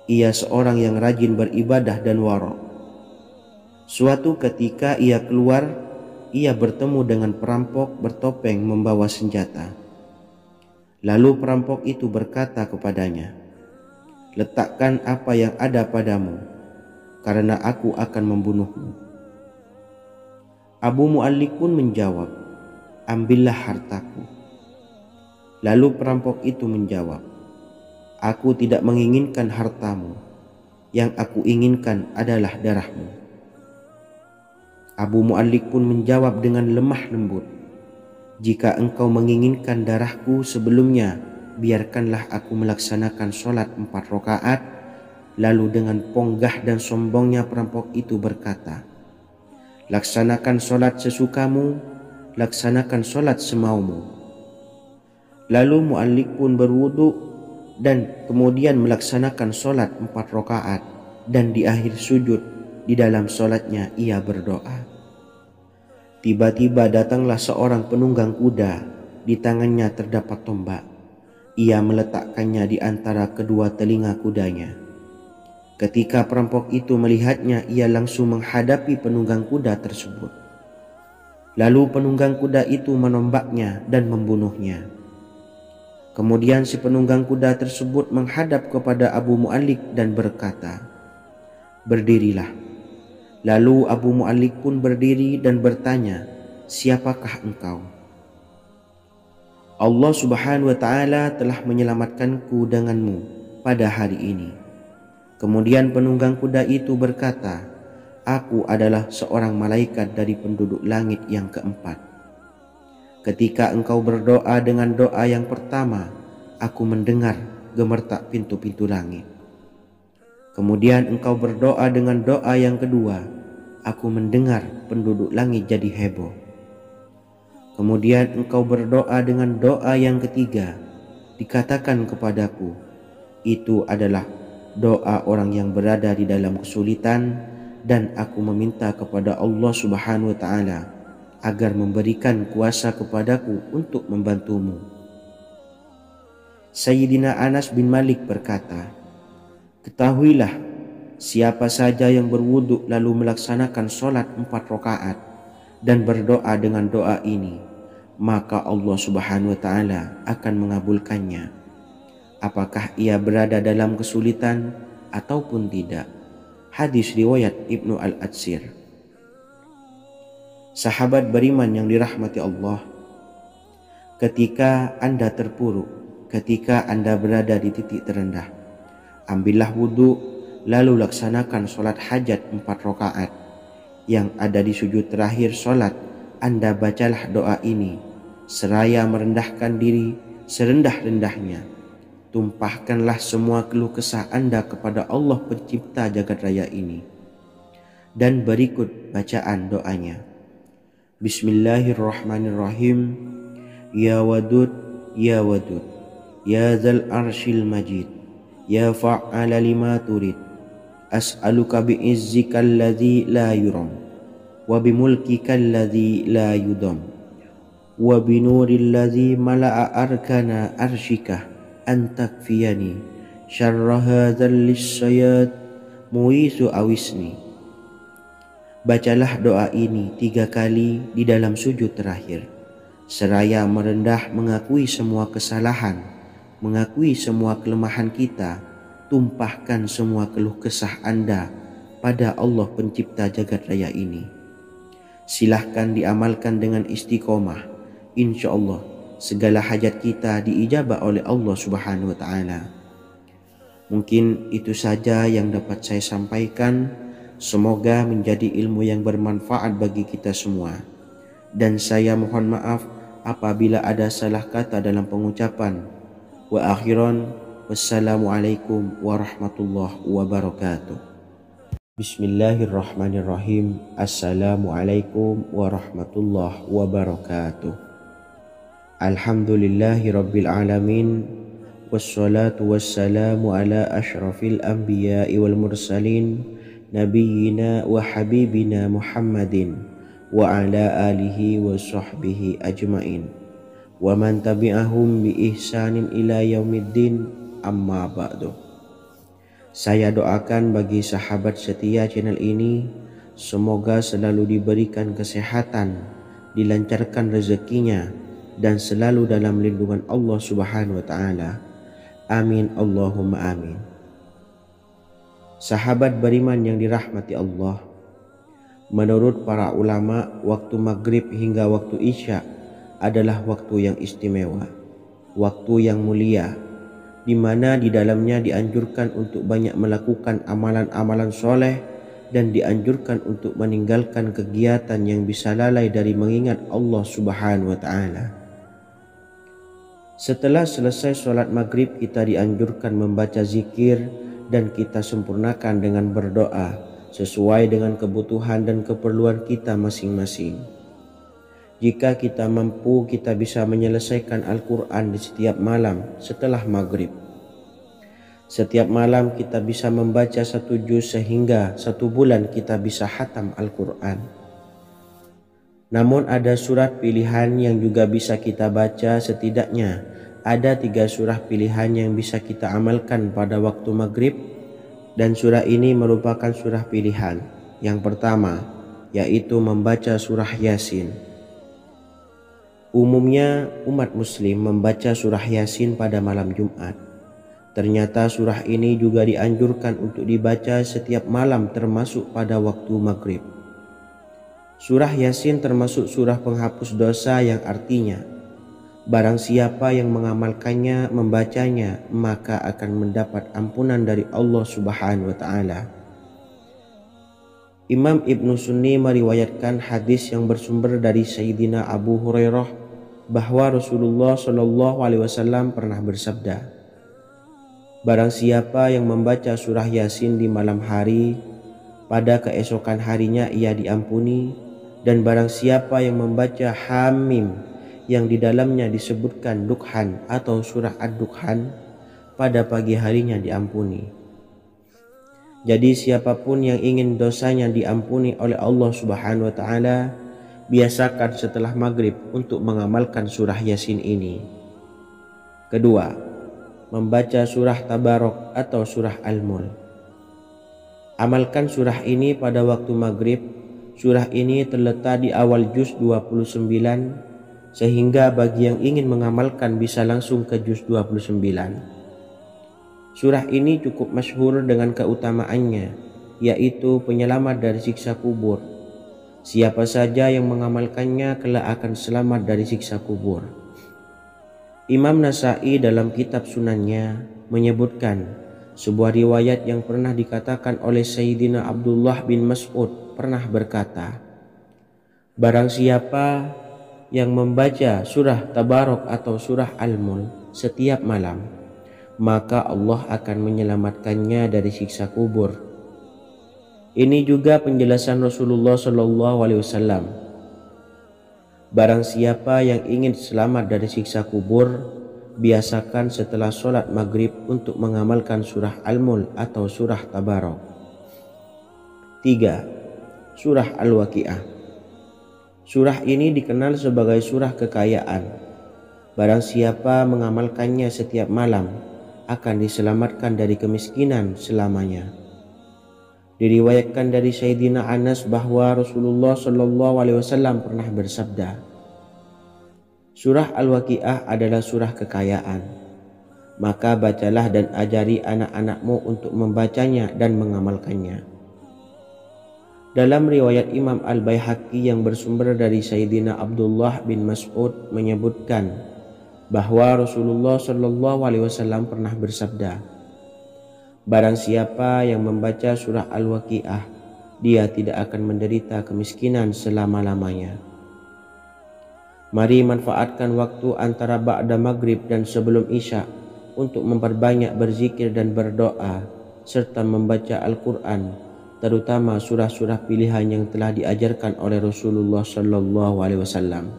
Speaker 1: Ia seorang yang rajin beribadah dan wara'. Suatu ketika ia keluar, ia bertemu dengan perampok bertopeng membawa senjata. Lalu perampok itu berkata kepadanya, letakkan apa yang ada padamu, karena aku akan membunuhmu. Abu Mu'allik pun menjawab, ambillah hartaku. Lalu perampok itu menjawab, "Aku tidak menginginkan hartamu, yang aku inginkan adalah darahmu." Abu Mu'allik pun menjawab dengan lemah lembut, "Jika engkau menginginkan darahku sebelumnya, biarkanlah aku melaksanakan sholat 4 rakaat." Lalu dengan ponggah dan sombongnya perampok itu berkata, "Laksanakan sholat sesukamu, laksanakan sholat semaumu." Lalu Mu'allik pun berwudu dan kemudian melaksanakan sholat 4 rakaat, dan di akhir sujud di dalam sholatnya ia berdoa. Tiba-tiba datanglah seorang penunggang kuda, di tangannya terdapat tombak. Ia meletakkannya di antara kedua telinga kudanya. Ketika perampok itu melihatnya, ia langsung menghadapi penunggang kuda tersebut. Lalu penunggang kuda itu menombaknya dan membunuhnya. Kemudian si penunggang kuda tersebut menghadap kepada Abu Mu'allik dan berkata, "Berdirilah." Lalu Abu Mu'allik pun berdiri dan bertanya, "Siapakah engkau?" "Allah Subhanahu wa ta'ala telah menyelamatkanku denganmu pada hari ini." Kemudian penunggang kuda itu berkata, "Aku adalah seorang malaikat dari penduduk langit yang keempat. Ketika engkau berdoa dengan doa yang pertama, aku mendengar gemertak pintu-pintu langit. Kemudian engkau berdoa dengan doa yang kedua, aku mendengar penduduk langit jadi heboh. Kemudian engkau berdoa dengan doa yang ketiga, dikatakan kepadaku, itu adalah doa orang yang berada di dalam kesulitan, dan aku meminta kepada Allah Subhanahu wa ta'ala agar memberikan kuasa kepadaku untuk membantumu." Sayyidina Anas bin Malik berkata, "Ketahuilah, siapa saja yang berwudu lalu melaksanakan sholat 4 rakaat dan berdoa dengan doa ini, maka Allah Subhanahu wa ta'ala akan mengabulkannya, apakah ia berada dalam kesulitan ataupun tidak." Hadis riwayat Ibnu Al-Atsir. Sahabat beriman yang dirahmati Allah, ketika Anda terpuruk, ketika Anda berada di titik terendah, ambillah wudu, lalu laksanakan sholat hajat 4 rakaat. Yang ada di sujud terakhir sholat, Anda bacalah doa ini, seraya merendahkan diri serendah-rendahnya. Tumpahkanlah semua keluh kesah Anda kepada Allah pencipta jagat raya ini. Dan berikut bacaan doanya. Bismillahirrahmanirrahim. Ya Wadud, Ya Wadud, Ya Zal Arshil Majid, Ya Fa'ala lima turid, as'aluka bi'izzika alladhi la yuram, wa bimulkika alladhi la yudam, wa binuril ladhi mala'a arkana arshika, an takfiyani syarra hadzal lisyayat muisu awisni. Bacalah doa ini 3 kali di dalam sujud terakhir, seraya merendah mengakui semua kesalahan, mengakui semua kelemahan kita. Tumpahkan semua keluh kesah Anda pada Allah pencipta jagat raya ini. Silahkan diamalkan dengan istiqomah. Insya Allah segala hajat kita diijabah oleh Allah Subhanahu wa ta'ala. Mungkin itu saja yang dapat saya sampaikan. Semoga menjadi ilmu yang bermanfaat bagi kita semua. Dan saya mohon maaf apabila ada salah kata dalam pengucapan. Wa akhiran, wassalamualaikum warahmatullahi wabarakatuh. Bismillahirrahmanirrahim. Assalamualaikum warahmatullahi wabarakatuh. Alhamdulillahi rabbil alamin, wassalatu wassalamu ala ashrafil anbiya'i wal mursalin, nabiyyina wa habibina Muhammadin wa ala alihi wa sahbihi ajmain, wa man tabi'ahum bi ihsanin ila yaumiddin, amma ba'du. Saya doakan bagi sahabat setia channel ini, semoga selalu diberikan kesehatan, dilancarkan rezekinya, dan selalu dalam lindungan Allah Subhanahu wa ta'ala. Amin Allahumma amin. Sahabat beriman yang dirahmati Allah, menurut para ulama, waktu maghrib hingga waktu isya adalah waktu yang istimewa. waktu yang mulia, di mana di dalamnya dianjurkan untuk banyak melakukan amalan-amalan soleh dan dianjurkan untuk meninggalkan kegiatan yang bisa lalai dari mengingat Allah Subhanahu wa Ta'ala. Setelah selesai sholat maghrib, kita dianjurkan membaca zikir dan kita sempurnakan dengan berdoa sesuai dengan kebutuhan dan keperluan kita masing-masing. Jika kita mampu, kita bisa menyelesaikan Al-Quran di setiap malam setelah maghrib. Setiap malam kita bisa membaca 1 juz sehingga 1 bulan kita bisa khatam Al-Quran. Namun ada surat pilihan yang juga bisa kita baca. Setidaknya ada 3 surah pilihan yang bisa kita amalkan pada waktu maghrib, dan surah ini merupakan surah pilihan. Yang pertama yaitu membaca surah Yasin. Umumnya umat muslim membaca surah Yasin pada malam Jumat. Ternyata surah ini juga dianjurkan untuk dibaca setiap malam termasuk pada waktu maghrib. Surah Yasin termasuk surah penghapus dosa yang artinya barang siapa yang mengamalkannya, membacanya, maka akan mendapat ampunan dari Allah Subhanahu wa Ta'ala. Imam Ibnu Sunni meriwayatkan hadis yang bersumber dari Sayyidina Abu Hurairah bahwa Rasulullah Shallallahu Alaihi Wasallam pernah bersabda, barang siapa yang membaca surah Yasin di malam hari, pada keesokan harinya ia diampuni. Dan barang siapa yang membaca Hamim yang di dalamnya disebutkan Dukhan atau surah Ad-Dukhan, pada pagi harinya diampuni. Jadi siapapun yang ingin dosanya diampuni oleh Allah Subhanahu wa Ta'ala, biasakan setelah maghrib untuk mengamalkan surah Yasin ini. Kedua, membaca surah Tabarok atau surah Al-Mulk. Amalkan surah ini pada waktu maghrib. Surah ini terletak di awal juz 29, sehingga bagi yang ingin mengamalkan bisa langsung ke juz 29. Surah ini cukup masyhur dengan keutamaannya, yaitu penyelamat dari siksa kubur. Siapa saja yang mengamalkannya kelak akan selamat dari siksa kubur. Imam Nasa'i dalam kitab Sunannya menyebutkan sebuah riwayat yang pernah dikatakan oleh Sayyidina Abdullah bin Mas'ud pernah berkata, barang siapa yang membaca surah Tabarok atau surah Al-Mulk setiap malam, maka Allah akan menyelamatkannya dari siksa kubur. Ini juga penjelasan Rasulullah Shallallahu Alaihi Wasallam. Barang siapa yang ingin selamat dari siksa kubur, biasakan setelah sholat maghrib untuk mengamalkan surah Al-Mulk atau surah Tabarok. 3. Surah Al-Waqiah. Surah ini dikenal sebagai surah kekayaan. Barang siapa mengamalkannya setiap malam akan diselamatkan dari kemiskinan selamanya. Diriwayatkan dari Sayyidina Anas bahwa Rasulullah Shallallahu Alaihi Wasallam pernah bersabda, surah Al-Waqiah adalah surah kekayaan. Maka bacalah dan ajari anak-anakmu untuk membacanya dan mengamalkannya. Dalam riwayat Imam Al-Baihaqi yang bersumber dari Sayyidina Abdullah bin Mas'ud menyebutkan bahwa Rasulullah Shallallahu Alaihi Wasallam pernah bersabda, barang siapa yang membaca surah Al-Waqiah, dia tidak akan menderita kemiskinan selama-lamanya. Mari manfaatkan waktu antara ba'da maghrib dan sebelum isya untuk memperbanyak berzikir dan berdoa serta membaca Al-Quran, terutama surah-surah pilihan yang telah diajarkan oleh Rasulullah Shallallahu Alaihi Wasallam.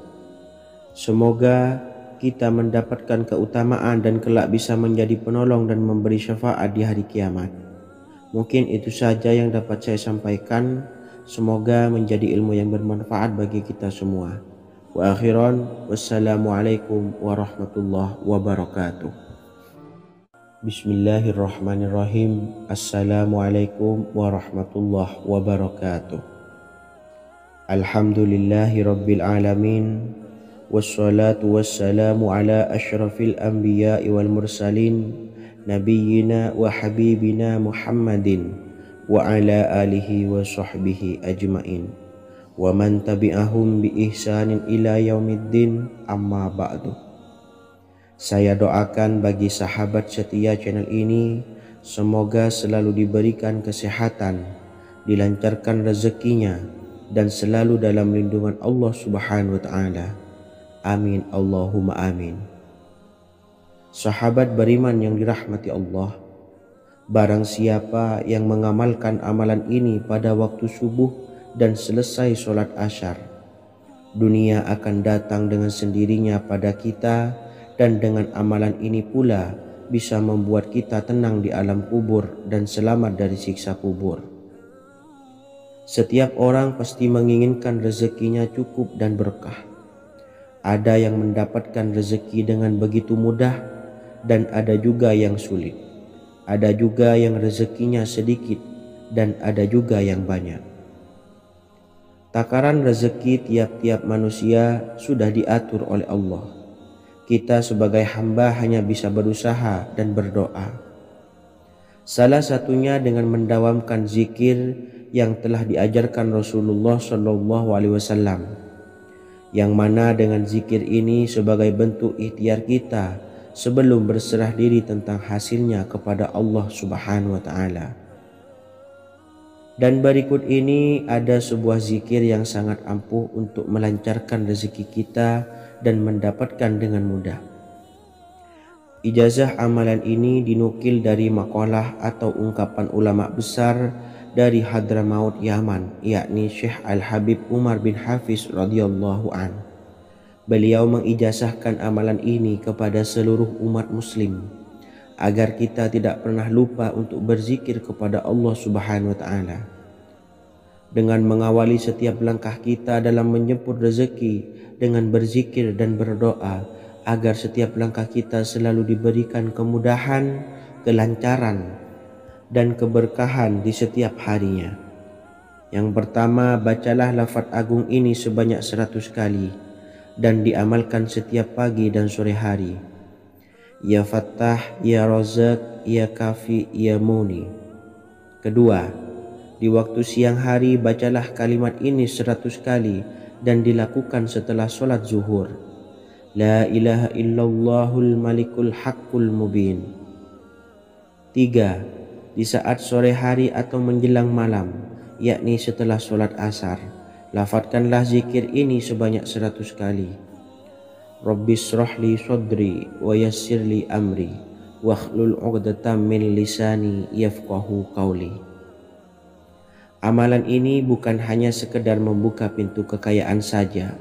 Speaker 1: Semoga kita mendapatkan keutamaan dan kelak bisa menjadi penolong dan memberi syafaat di hari kiamat. Mungkin itu saja yang dapat saya sampaikan. Semoga menjadi ilmu yang bermanfaat bagi kita semua. Wa akhiran, wassalamualaikum warahmatullahi wabarakatuh. Bismillahirrahmanirrahim. Assalamualaikum warahmatullahi wabarakatuh. Alhamdulillahi rabbil alamin. Wassalatu wassalamu ala ashrafil anbiya'i wal mursalin, nabiyyina wa habibina Muhammadin wa ala alihi wa sahbihi ajmain, wa man tabi'ahum bi ihsanin ila yaumiddin, amma ba'du. Saya doakan bagi sahabat setia channel ini, semoga selalu diberikan kesehatan, dilancarkan rezekinya, dan selalu dalam lindungan Allah Subhanahu wa Ta'ala. Amin Allahumma amin. Sahabat beriman yang dirahmati Allah, barang siapa yang mengamalkan amalan ini pada waktu subuh dan selesai sholat asyar, dunia akan datang dengan sendirinya pada kita, dan dengan amalan ini pula bisa membuat kita tenang di alam kubur dan selamat dari siksa kubur. Setiap orang pasti menginginkan rezekinya cukup dan berkah. Ada yang mendapatkan rezeki dengan begitu mudah, dan ada juga yang sulit. Ada juga yang rezekinya sedikit, dan ada juga yang banyak. Takaran rezeki tiap-tiap manusia sudah diatur oleh Allah. Kita sebagai hamba hanya bisa berusaha dan berdoa. Salah satunya dengan mendawamkan zikir yang telah diajarkan Rasulullah SAW, yang mana dengan zikir ini sebagai bentuk ikhtiar kita sebelum berserah diri tentang hasilnya kepada Allah Subhanahu wa Ta'ala. Dan berikut ini ada sebuah zikir yang sangat ampuh untuk melancarkan rezeki kita dan mendapatkan dengan mudah. Ijazah amalan ini dinukil dari makalah atau ungkapan ulama besar dari Hadramaut Yaman, yakni Syekh Al-Habib Umar bin Hafiz radhiyallahu an. Beliau mengijazahkan amalan ini kepada seluruh umat muslim agar kita tidak pernah lupa untuk berzikir kepada Allah Subhanahu wa Ta'ala. Dengan mengawali setiap langkah kita dalam menjemput rezeki dengan berzikir dan berdoa agar setiap langkah kita selalu diberikan kemudahan, kelancaran, dan keberkahan di setiap harinya. Yang pertama, bacalah lafaz agung ini sebanyak 100 kali dan diamalkan setiap pagi dan sore hari. Ya Fattah, Ya Razak, Ya Kafi, Ya Muni. Kedua, di waktu siang hari bacalah kalimat ini 100 kali dan dilakukan setelah sholat zuhur. La ilaha illallahul malikul haqqul mubin. 3. Di saat sore hari atau menjelang malam, yakni setelah sholat asar, lafadzkanlah zikir ini sebanyak 100 kali. Rabbishrahli sodri wa yassirli amri wakhlul 'uqdatam min lisani yafqahu qawli. Amalan ini bukan hanya sekedar membuka pintu kekayaan saja,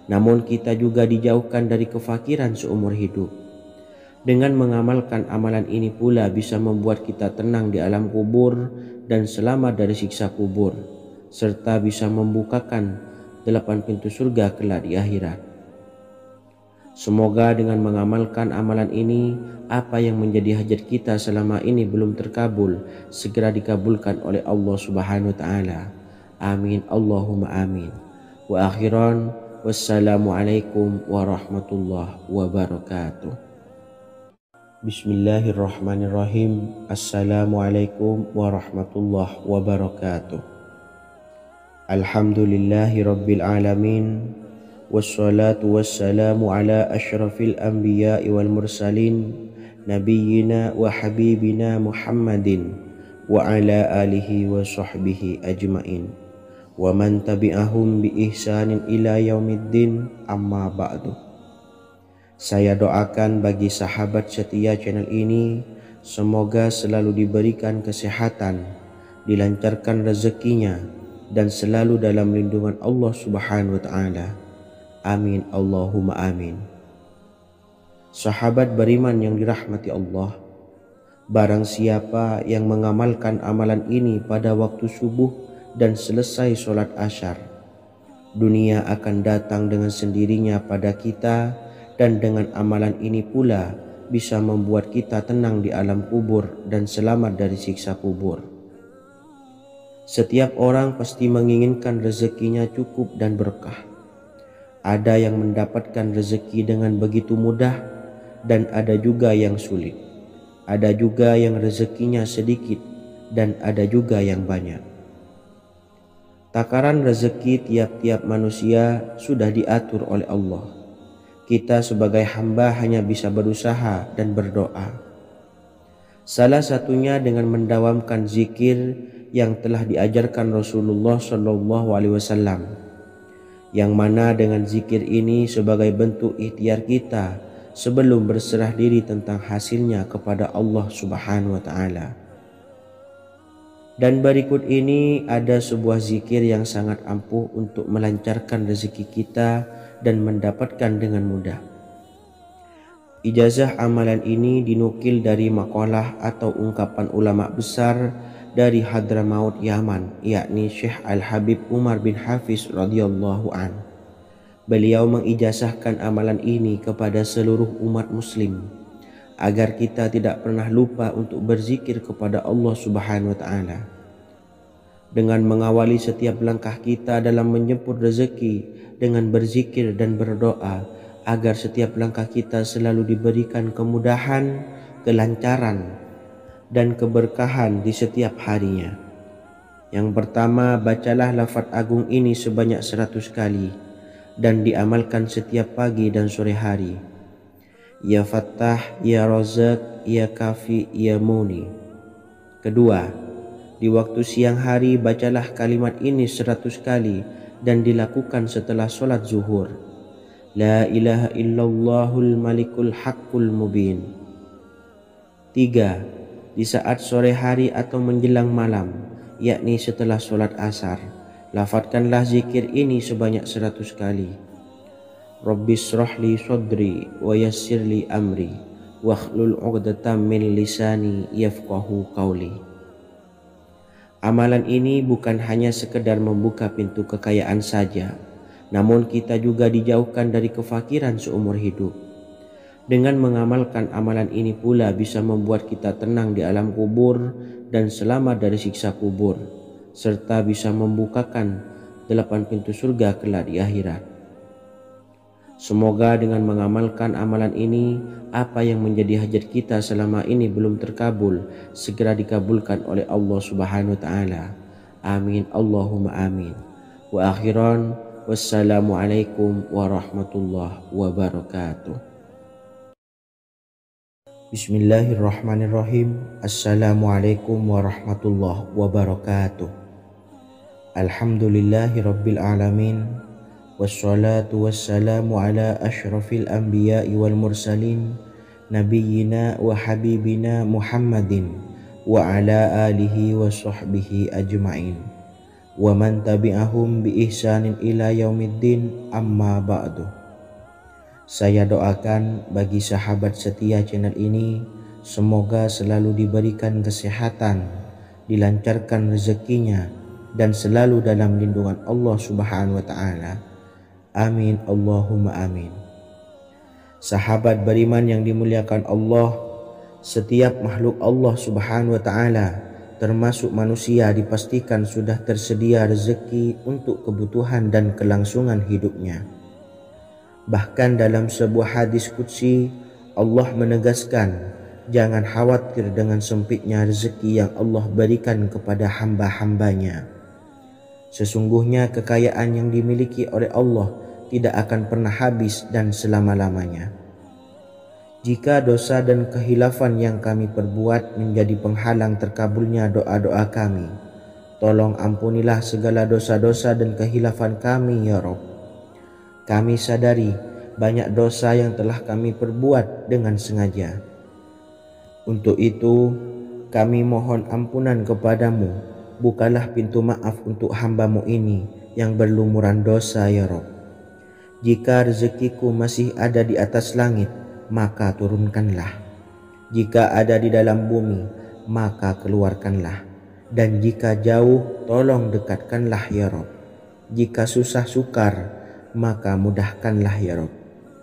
Speaker 1: namun kita juga dijauhkan dari kefakiran seumur hidup. Dengan mengamalkan amalan ini pula bisa membuat kita tenang di alam kubur dan selamat dari siksa kubur, serta bisa membukakan 8 pintu surga kelak di akhirat. Semoga dengan mengamalkan amalan ini, apa yang menjadi hajat kita selama ini belum terkabul, segera dikabulkan oleh Allah Subhanahu wa Ta'ala. Amin Allahumma amin. Wa akhiran, wassalamualaikum warahmatullahi wabarakatuh. Bismillahirrahmanirrahim. Assalamualaikum warahmatullahi wabarakatuh. Alhamdulillahi rabbil alamin. Wassalatu wassalamu ala ashrafil anbiya'i wal mursalin nabiyyina wa habibina Muhammadin wa ala alihi wa sahbihi ajmain wa man tabi'ahum bi ihsanin ila yaumiddin, amma ba'du. Saya doakan bagi sahabat setia channel ini, semoga selalu diberikan kesehatan, dilancarkan rezekinya, dan selalu dalam lindungan Allah Subhanahu wa Ta'ala. Amin Allahumma amin. Sahabat beriman yang dirahmati Allah, barang siapa yang mengamalkan amalan ini pada waktu subuh dan selesai sholat asyar, dunia akan datang dengan sendirinya pada kita, dan dengan amalan ini pula bisa membuat kita tenang di alam kubur dan selamat dari siksa kubur. Setiap orang pasti menginginkan rezekinya cukup dan berkah. Ada yang mendapatkan rezeki dengan begitu mudah, dan ada juga yang sulit. Ada juga yang rezekinya sedikit, dan ada juga yang banyak. Takaran rezeki tiap-tiap manusia sudah diatur oleh Allah. Kita sebagai hamba hanya bisa berusaha dan berdoa. Salah satunya dengan mendawamkan zikir yang telah diajarkan Rasulullah SAW, yang mana dengan zikir ini sebagai bentuk ikhtiar kita sebelum berserah diri tentang hasilnya kepada Allah Subhanahu wa Ta'ala. Dan berikut ini ada sebuah zikir yang sangat ampuh untuk melancarkan rezeki kita dan mendapatkan dengan mudah. Ijazah amalan ini dinukil dari makalah atau ungkapan ulama besar dari Hadramaut Yaman, yakni Syekh Al-Habib Umar bin Hafiz radhiyallahu an. Beliau mengijazahkan amalan ini kepada seluruh umat muslim agar kita tidak pernah lupa untuk berzikir kepada Allah Subhanahu wa Ta'ala. Dengan mengawali setiap langkah kita dalam menjemput rezeki dengan berzikir dan berdoa agar setiap langkah kita selalu diberikan kemudahan, kelancaran, dan keberkahan di setiap harinya. Yang pertama, bacalah lafaz agung ini sebanyak 100 kali dan diamalkan setiap pagi dan sore hari. Ya Fattah, Ya Razak, Ya Kafi, Ya Muni. Kedua, di waktu siang hari bacalah kalimat ini 100 kali dan dilakukan setelah sholat zuhur. La ilaha illallahul malikul haqqul mubin. 3. Di saat sore hari atau menjelang malam, yakni setelah sholat asar, lafadzkanlah zikir ini sebanyak 100 kali. Rabbis shrahli sodri wa yassirli amri wakhlul 'uqdatam min lisani yafqahu qawli. Amalan ini bukan hanya sekedar membuka pintu kekayaan saja, namun kita juga dijauhkan dari kefakiran seumur hidup. Dengan mengamalkan amalan ini pula bisa membuat kita tenang di alam kubur dan selamat dari siksa kubur, serta bisa membukakan 8 pintu surga kelak di akhirat. Semoga dengan mengamalkan amalan ini, apa yang menjadi hajat kita selama ini belum terkabul, segera dikabulkan oleh Allah Subhanahu wa Ta'ala. Amin Allahumma amin. Wa akhiran, wassalamualaikum warahmatullahi wabarakatuh. Bismillahirrahmanirrahim. Assalamualaikum warahmatullahi wabarakatuh. Alhamdulillahi rabbil alamin. Wassalatu wassalamu ala ashrafil anbiya'i wal mursalin nabiyyina wa habibina Muhammadin wa ala alihi wa sahbihi ajma'in wa man tabi'ahum bi ihsanin ila yaumiddin, amma ba'du. Saya doakan bagi sahabat setia channel ini, semoga selalu diberikan kesehatan, dilancarkan rezekinya, dan selalu dalam lindungan Allah Subhanahu wa Ta'ala. Amin Allahumma amin. Sahabat beriman yang dimuliakan Allah, setiap makhluk Allah Subhanahu wa Ta'ala termasuk manusia dipastikan sudah tersedia rezeki untuk kebutuhan dan kelangsungan hidupnya. Bahkan dalam sebuah hadis qudsi, Allah menegaskan, jangan khawatir dengan sempitnya rezeki yang Allah berikan kepada hamba-hambanya. Sesungguhnya kekayaan yang dimiliki oleh Allah tidak akan pernah habis dan selama-lamanya. Jika dosa dan kehilafan yang kami perbuat menjadi penghalang terkabulnya doa-doa kami, tolong ampunilah segala dosa-dosa dan kehilafan kami ya Rabb. Kami sadari banyak dosa yang telah kami perbuat dengan sengaja. Untuk itu kami mohon ampunan kepadamu. Bukalah pintu maaf untuk hamba-Mu ini yang berlumuran dosa ya Rabb. Jika rezekiku masih ada di atas langit, maka turunkanlah. Jika ada di dalam bumi, maka keluarkanlah. Dan jika jauh, tolong dekatkanlah ya Rabb. Jika susah sukar, maka mudahkanlah ya Rabb,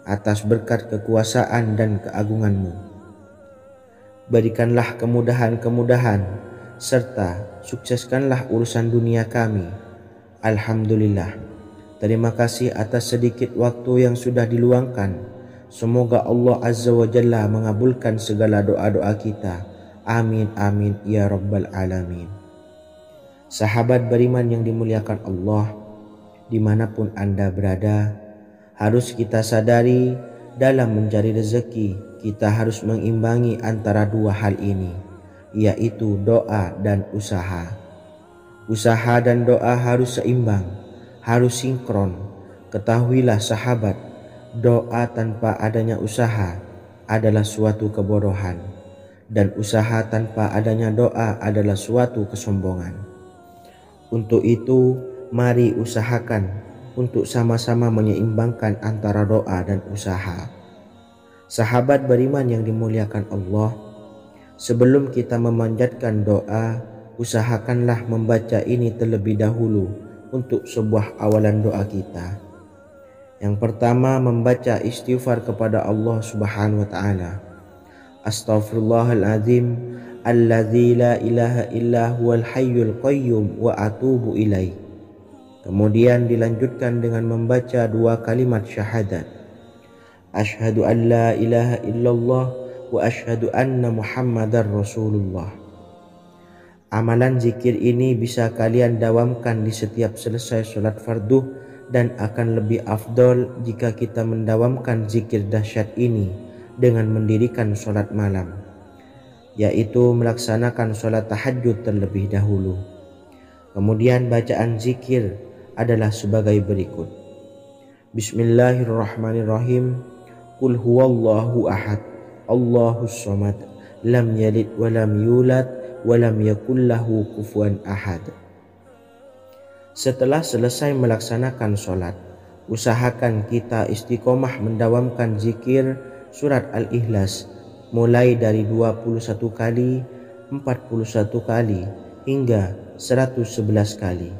Speaker 1: atas berkat kekuasaan dan keagungan-Mu. Berikanlah kemudahan-kemudahan, serta sukseskanlah urusan dunia kami. Alhamdulillah. Terima kasih atas sedikit waktu yang sudah diluangkan. Semoga Allah Azza wa Jalla mengabulkan segala doa-doa kita. Amin amin ya rabbal alamin. Sahabat beriman yang dimuliakan Allah, dimanapun Anda berada, harus kita sadari dalam mencari rezeki kita harus mengimbangi antara dua hal ini, yaitu doa dan usaha. Usaha dan doa harus seimbang, harus sinkron. Ketahuilah sahabat, doa tanpa adanya usaha adalah suatu kebodohan, dan usaha tanpa adanya doa adalah suatu kesombongan. Untuk itu, mari usahakan untuk sama-sama menyeimbangkan antara doa dan usaha. Sahabat beriman yang dimuliakan Allah, sebelum kita memanjatkan doa, usahakanlah membaca ini terlebih dahulu untuk sebuah awalan doa kita. Yang pertama, membaca istighfar kepada Allah Subhanahu wa taala. Astaghfirullahaladzim alladzi la ilaha illa huwal hayyul qayyum wa atubu ilaih. Kemudian dilanjutkan dengan membaca dua kalimat syahadat. Asyhadu an la ilaha illallah wa asyhadu anna Muhammadar Rasulullah. Amalan zikir ini bisa kalian dawamkan di setiap selesai sholat fardu, dan akan lebih afdol jika kita mendawamkan zikir dahsyat ini dengan mendirikan sholat malam, yaitu melaksanakan sholat tahajud terlebih dahulu. Kemudian bacaan zikir adalah sebagai berikut. Bismillahirrahmanirrahim. Qul huwallahu ahad, Allahus samad, lam yalid wa lam yulad wa lam yakul lahu kufuwan ahad. Setelah selesai melaksanakan sholat, usahakan kita istiqomah mendawamkan zikir surat Al-Ikhlas mulai dari 21 kali, 41 kali, hingga 111 kali.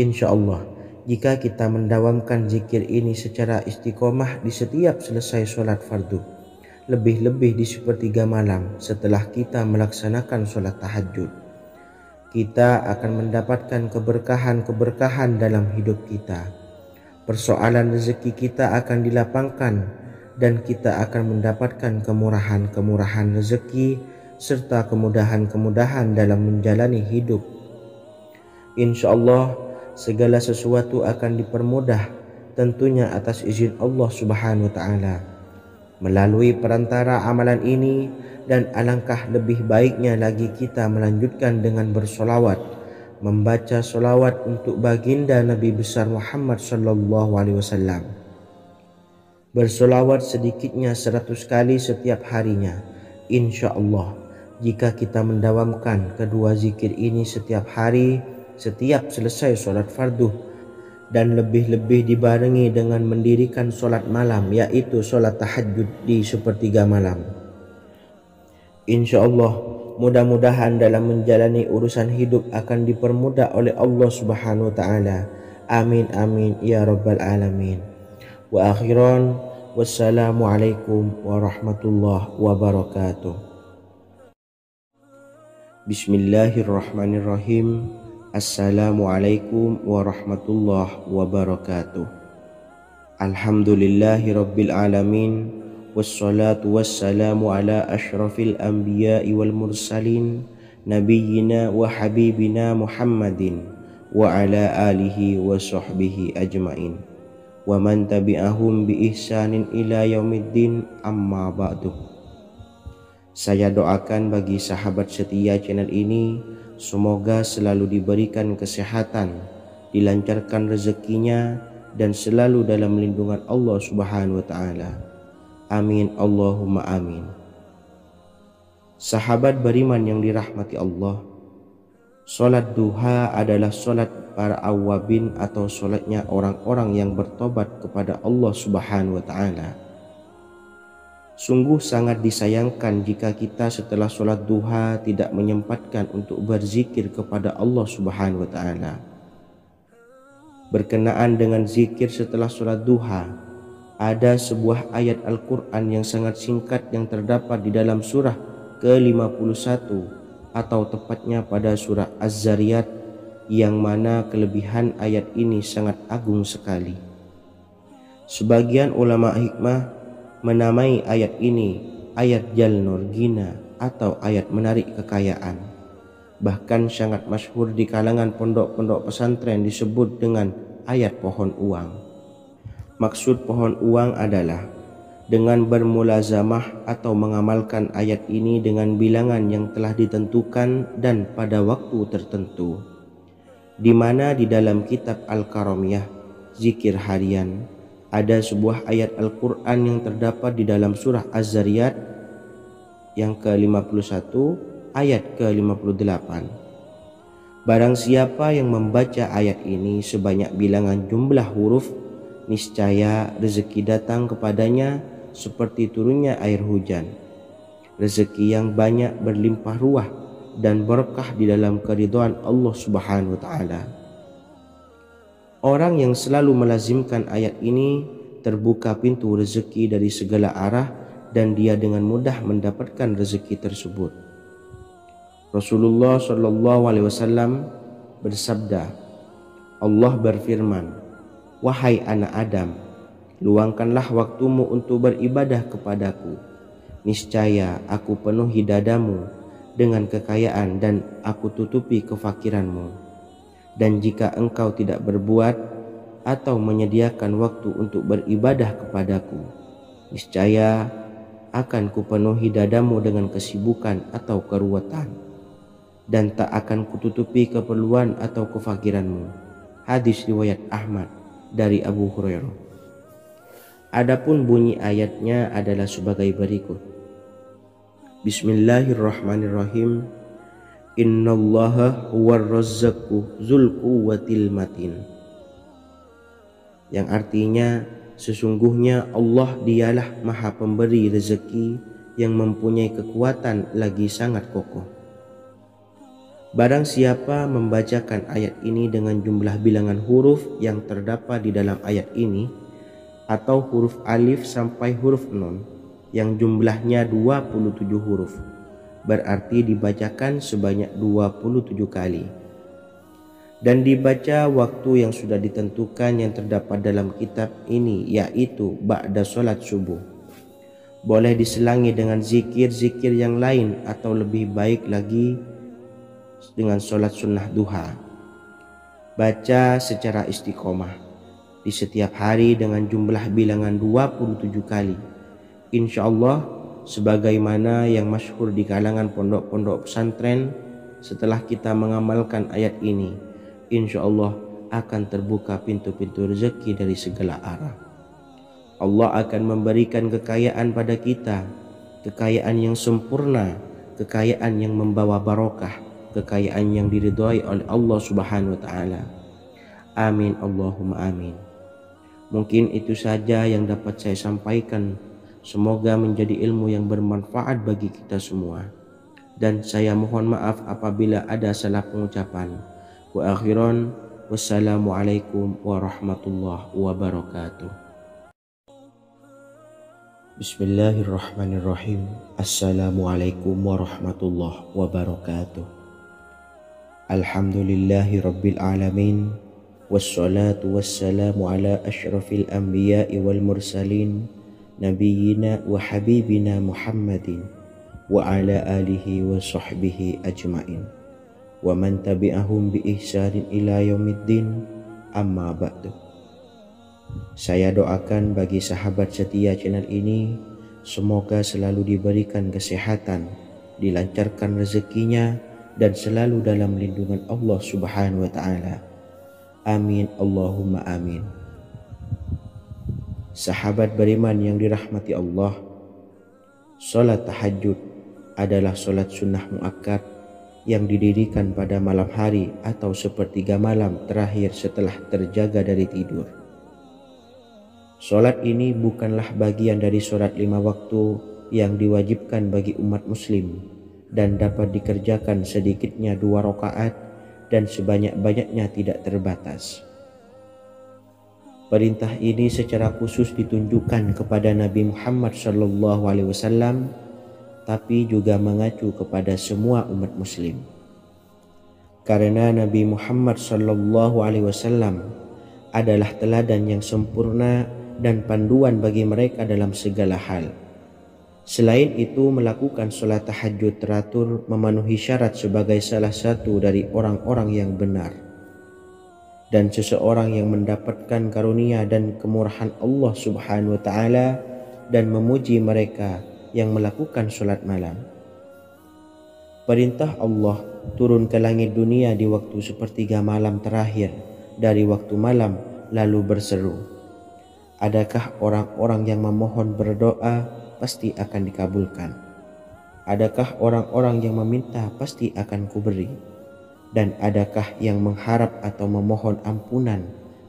Speaker 1: Insya Allah, jika kita mendawamkan zikir ini secara istiqomah di setiap selesai sholat fardu, lebih-lebih di sepertiga malam setelah kita melaksanakan sholat tahajud, kita akan mendapatkan keberkahan-keberkahan dalam hidup kita. Persoalan rezeki kita akan dilapangkan, dan kita akan mendapatkan kemurahan-kemurahan rezeki serta kemudahan-kemudahan dalam menjalani hidup. Insya Allah, segala sesuatu akan dipermudah, tentunya atas izin Allah Subhanahu wa taala. Melalui perantara amalan ini, dan alangkah lebih baiknya lagi kita melanjutkan dengan bersolawat, membaca solawat untuk baginda Nabi besar Muhammad sallallahu alaihi wasallam. Bersolawat sedikitnya 100 kali setiap harinya. Insya Allah, jika kita mendawamkan kedua zikir ini setiap hari, setiap selesai sholat fardu, dan lebih-lebih dibarengi dengan mendirikan sholat malam, yaitu sholat tahajud di sepertiga malam, insya Allah mudah-mudahan dalam menjalani urusan hidup akan dipermudah oleh Allah Subhanahu wa taala. Amin amin ya rabbal alamin. Wa akhiran, wassalamualaikum warahmatullahi wabarakatuh. Bismillahirrahmanirrahim. Assalamualaikum warahmatullahi wabarakatuh. Alhamdulillahi rabbil alamin, wassalatu wassalamu ala ashrafil anbiya'i wal mursalin, nabiyyina wa habibina Muhammadin wa ala alihi wa sahbihi ajmain, wa man tabi'ahum bi ihsanin ila yaumiddin, amma ba'du. Saya doakan bagi sahabat setia channel ini, semoga selalu diberikan kesehatan, dilancarkan rezekinya, dan selalu dalam lindungan Allah Subhanahu wa taala. Amin Allahumma amin. Sahabat beriman yang dirahmati Allah, sholat duha adalah sholat para awabin atau sholatnya orang-orang yang bertobat kepada Allah Subhanahu wa taala. Sungguh sangat disayangkan jika kita setelah sholat duha tidak menyempatkan untuk berzikir kepada Allah Subhanahu wa ta'ala. Berkenaan dengan zikir setelah sholat duha, ada sebuah ayat Al-Quran yang sangat singkat yang terdapat di dalam surah ke-51, atau tepatnya pada surah Az-Zariyat, yang mana kelebihan ayat ini sangat agung sekali. Sebagian ulama hikmah menamai ayat ini ayat Jalnur Gina atau ayat menarik kekayaan. Bahkan sangat masyhur di kalangan pondok-pondok pesantren disebut dengan ayat pohon uang. Maksud pohon uang adalah dengan bermulazamah atau mengamalkan ayat ini dengan bilangan yang telah ditentukan dan pada waktu tertentu, di mana di dalam kitab Al-Karamiyah Zikir Harian ada sebuah ayat Al-Quran yang terdapat di dalam surah Az-Zariyat yang ke-51 ayat ke-58. Barang siapa yang membaca ayat ini sebanyak bilangan jumlah huruf, niscaya rezeki datang kepadanya seperti turunnya air hujan. Rezeki yang banyak berlimpah ruah dan berkah di dalam keridhaan Allah Subhanahu wa taala. Orang yang selalu melazimkan ayat ini terbuka pintu rezeki dari segala arah dan dia dengan mudah mendapatkan rezeki tersebut. Rasulullah SAW bersabda, Allah berfirman, "Wahai anak Adam, luangkanlah waktumu untuk beribadah kepadaku. Niscaya aku penuhi dadamu dengan kekayaan dan aku tutupi kefakiranmu. Dan jika engkau tidak berbuat atau menyediakan waktu untuk beribadah kepadaku, niscaya akan kupenuhi dadamu dengan kesibukan atau keruwetan, dan tak akan kututupi keperluan atau kefakiranmu." Hadis riwayat Ahmad dari Abu Hurairah. Adapun bunyi ayatnya adalah sebagai berikut. Bismillahirrahmanirrahim. Innallaha huwar razzaqu dzul quwwatil matin. Yang artinya, sesungguhnya Allah dialah Maha Pemberi rezeki yang mempunyai kekuatan lagi sangat kokoh. Barang siapa membacakan ayat ini dengan jumlah bilangan huruf yang terdapat di dalam ayat ini, atau huruf alif sampai huruf nun yang jumlahnya 27 huruf, berarti dibacakan sebanyak 27 kali, dan dibaca waktu yang sudah ditentukan yang terdapat dalam kitab ini, yaitu ba'da sholat subuh. Boleh diselangi dengan zikir-zikir yang lain atau lebih baik lagi dengan sholat sunnah duha. Baca secara istiqomah di setiap hari dengan jumlah bilangan 27 kali. Insya Allah, sebagaimana yang masyhur di kalangan pondok-pondok pesantren, setelah kita mengamalkan ayat ini, insya Allah akan terbuka pintu-pintu rezeki dari segala arah. Allah akan memberikan kekayaan pada kita, kekayaan yang sempurna, kekayaan yang membawa barokah, kekayaan yang diridhai oleh Allah Subhanahu wa taala. Amin Allahumma amin. Mungkin itu saja yang dapat saya sampaikan. Semoga menjadi ilmu yang bermanfaat bagi kita semua. Dan saya mohon maaf apabila ada salah pengucapan. Wa akhiran, wassalamualaikum warahmatullahi wabarakatuh. Bismillahirrahmanirrahim. Assalamualaikum warahmatullahi wabarakatuh. Alhamdulillahi rabbil alamin, wassalatu wassalamu ala asyrafil anbiya'i wal mursalin, nabiyyina wa habibina Muhammadin wa ala alihi wa sahbihi ajmain wa man tabi'ahum bi ihsanin ila yaumiddin, amma ba'du. Saya doakan bagi sahabat setia channel ini, semoga selalu diberikan kesehatan, dilancarkan rezekinya, dan selalu dalam lindungan Allah Subhanahu wa taala. Amin Allahumma amin. Sahabat beriman yang dirahmati Allah, salat tahajud adalah salat sunnah muakkad yang didirikan pada malam hari atau sepertiga malam terakhir setelah terjaga dari tidur. Salat ini bukanlah bagian dari salat 5 waktu yang diwajibkan bagi umat muslim, dan dapat dikerjakan sedikitnya 2 rakaat dan sebanyak-banyaknya tidak terbatas. Perintah ini secara khusus ditunjukkan kepada Nabi Muhammad SAW, tapi juga mengacu kepada semua umat muslim. Karena Nabi Muhammad SAW adalah teladan yang sempurna dan panduan bagi mereka dalam segala hal. Selain itu, melakukan sholat tahajud teratur memenuhi syarat sebagai salah satu dari orang-orang yang benar. Dan seseorang yang mendapatkan karunia dan kemurahan Allah Subhanahu wa taala dan memuji mereka yang melakukan sholat malam. Perintah Allah turun ke langit dunia di waktu sepertiga malam terakhir dari waktu malam, lalu berseru, adakah orang-orang yang memohon berdoa pasti akan dikabulkan? Adakah orang-orang yang meminta pasti akan kuberi? Dan adakah yang mengharap atau memohon ampunan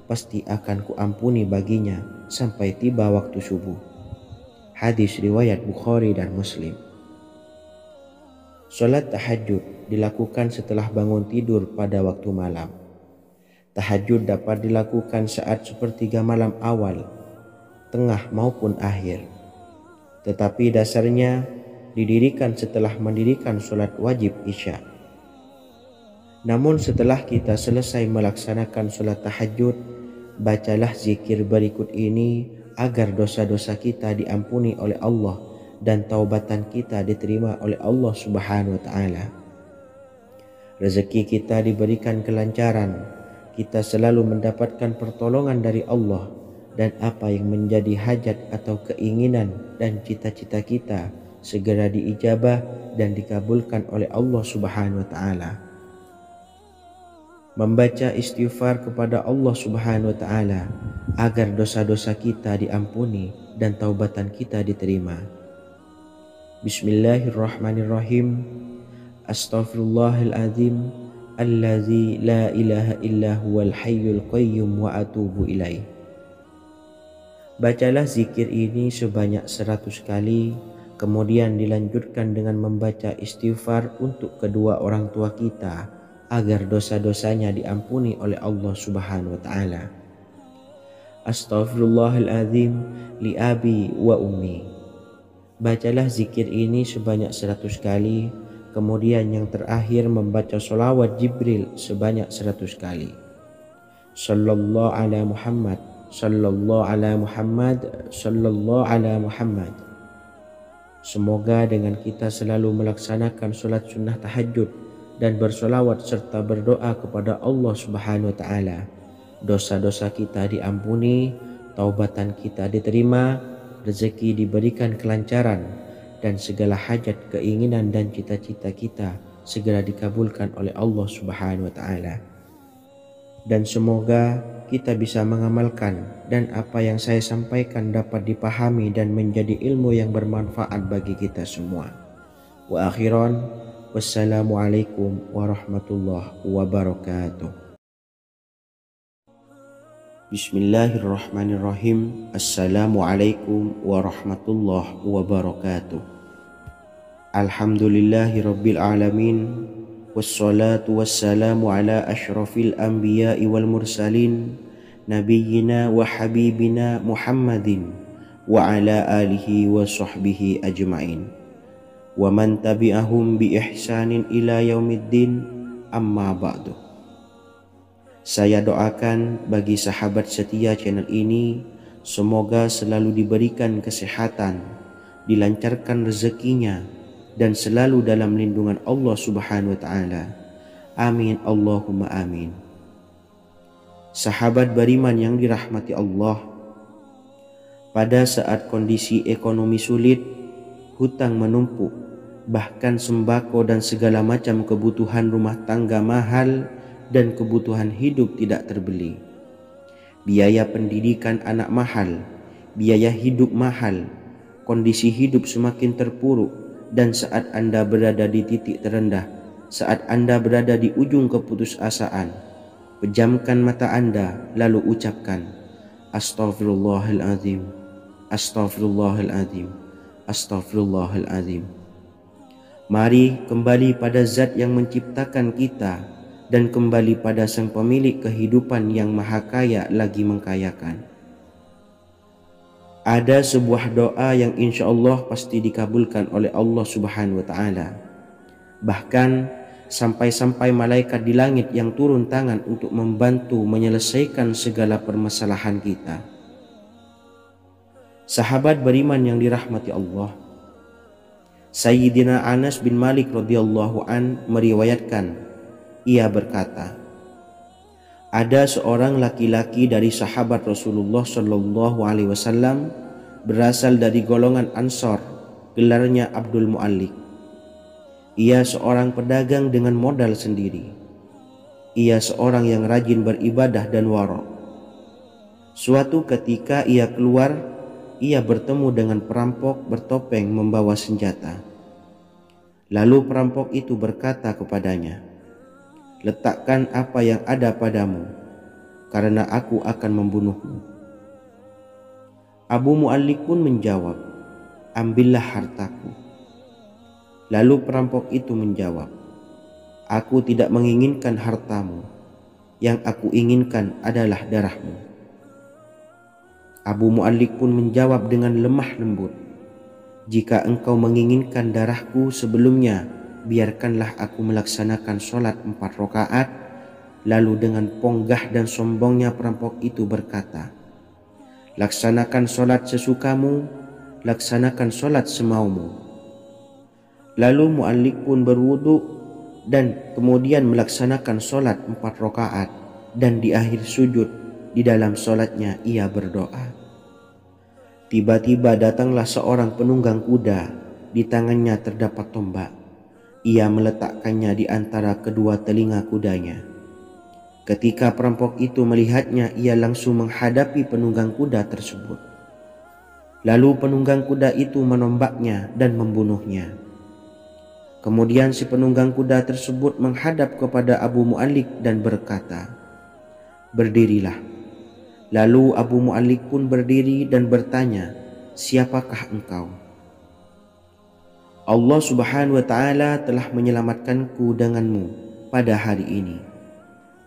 Speaker 1: pasti akan kuampuni baginya sampai tiba waktu subuh. Hadis riwayat Bukhari dan Muslim. Salat tahajud dilakukan setelah bangun tidur pada waktu malam. Tahajud dapat dilakukan saat sepertiga malam awal, tengah maupun akhir. Tetapi dasarnya didirikan setelah mendirikan salat wajib Isya. Namun setelah kita selesai melaksanakan salat tahajud, bacalah zikir berikut ini agar dosa-dosa kita diampuni oleh Allah dan taubatan kita diterima oleh Allah Subhanahu wa taala. Rezeki kita diberikan kelancaran, kita selalu mendapatkan pertolongan dari Allah, dan apa yang menjadi hajat atau keinginan dan cita-cita kita segera diijabah dan dikabulkan oleh Allah Subhanahu wa taala. Membaca istighfar kepada Allah Subhanahu wa taala agar dosa-dosa kita diampuni dan taubatan kita diterima. Bismillahirrahmanirrahim. Astaghfirullahaladzim allazi la ilaha illa huwal hayyul qayyum wa atubu ilaih. Bacalah zikir ini sebanyak 100 kali, kemudian dilanjutkan dengan membaca istighfar untuk kedua orang tua kita agar dosa-dosanya diampuni oleh Allah Subhanahu wa taala. Astaghfirullahaladzim li abi wa ummi. Bacalah zikir ini sebanyak 100 kali, kemudian yang terakhir membaca sholawat Jibril sebanyak 100 kali. Sallallahu ala Muhammad, sallallahu ala Muhammad, sallallahu ala Muhammad. Semoga dengan kita selalu melaksanakan sholat sunnah tahajud dan bersolawat serta berdoa kepada Allah Subhanahu wa taala, dosa-dosa kita diampuni, taubatan kita diterima, rezeki diberikan kelancaran, dan segala hajat, keinginan dan cita-cita kita segera dikabulkan oleh Allah Subhanahu wa taala. Dan semoga kita bisa mengamalkan dan apa yang saya sampaikan dapat dipahami dan menjadi ilmu yang bermanfaat bagi kita semua. Wa akhiran, wassalamualaikum warahmatullahi wabarakatuh. Bismillahirrahmanirrahim. Assalamualaikum warahmatullahi wabarakatuh. Alhamdulillahi rabbil alamin, wassalatu wassalamu ala ashrafil anbiya'i wal mursalin, nabiyyina wa habibina Muhammadin wa ala alihi wa sahbihi ajma'in, wa man tabi'ahum bi ihsanin ila yaumiddin, amma ba'du. Saya doakan bagi sahabat setia channel ini, semoga selalu diberikan kesehatan, dilancarkan rezekinya, dan selalu dalam lindungan Allah Subhanahu wa taala. Amin Allahumma amin. Sahabat beriman yang dirahmati Allah, pada saat kondisi ekonomi sulit, hutang menumpuk, bahkan sembako dan segala macam kebutuhan rumah tangga mahal, dan kebutuhan hidup tidak terbeli. Biaya pendidikan anak mahal, biaya hidup mahal, kondisi hidup semakin terpuruk, dan saat Anda berada di titik terendah, saat Anda berada di ujung keputusasaan, pejamkan mata Anda lalu ucapkan, Astaghfirullahaladzim, Astaghfirullahaladzim, Astaghfirullahaladzim. Mari kembali pada Zat yang menciptakan kita dan kembali pada Sang Pemilik kehidupan yang maha kaya lagi mengkayakan. Ada sebuah doa yang insya Allah pasti dikabulkan oleh Allah Subhanahu wa taala. Bahkan sampai-sampai malaikat di langit yang turun tangan untuk membantu menyelesaikan segala permasalahan kita. Sahabat beriman yang dirahmati Allah, Sayyidina Anas bin Malik radhiyallahu an meriwayatkan, ia berkata, ada seorang laki-laki dari sahabat Rasulullah Shallallahu Alaihi Wasallam berasal dari golongan Ansor, gelarnya Abdul Mu'allik. Ia seorang pedagang dengan modal sendiri. Ia seorang yang rajin beribadah dan wara'. Suatu ketika ia keluar, ia bertemu dengan perampok bertopeng membawa senjata. Lalu perampok itu berkata kepadanya, "Letakkan apa yang ada padamu, karena aku akan membunuhmu." Abu Mu'allik pun menjawab, "Ambillah hartaku." Lalu perampok itu menjawab, "Aku tidak menginginkan hartamu, yang aku inginkan adalah darahmu." Abu Mu'allik pun menjawab dengan lemah lembut, "Jika engkau menginginkan darahku sebelumnya, biarkanlah aku melaksanakan sholat 4 rakaat." Lalu dengan ponggah dan sombongnya perampok itu berkata, "Laksanakan sholat sesukamu, laksanakan sholat semaumu." Lalu Mu'allik pun berwudu dan kemudian melaksanakan sholat 4 rakaat, dan di akhir sujud di dalam sholatnya ia berdoa. Tiba-tiba datanglah seorang penunggang kuda, di tangannya terdapat tombak. Ia meletakkannya di antara kedua telinga kudanya. Ketika perampok itu melihatnya, ia langsung menghadapi penunggang kuda tersebut. Lalu penunggang kuda itu menombaknya dan membunuhnya. Kemudian si penunggang kuda tersebut menghadap kepada Abu Mu'allik dan berkata, "Berdirilah." Lalu Abu Mu'allik pun berdiri dan bertanya, "Siapakah engkau?" "Allah Subhanahu wa ta'ala telah menyelamatkanku denganmu pada hari ini."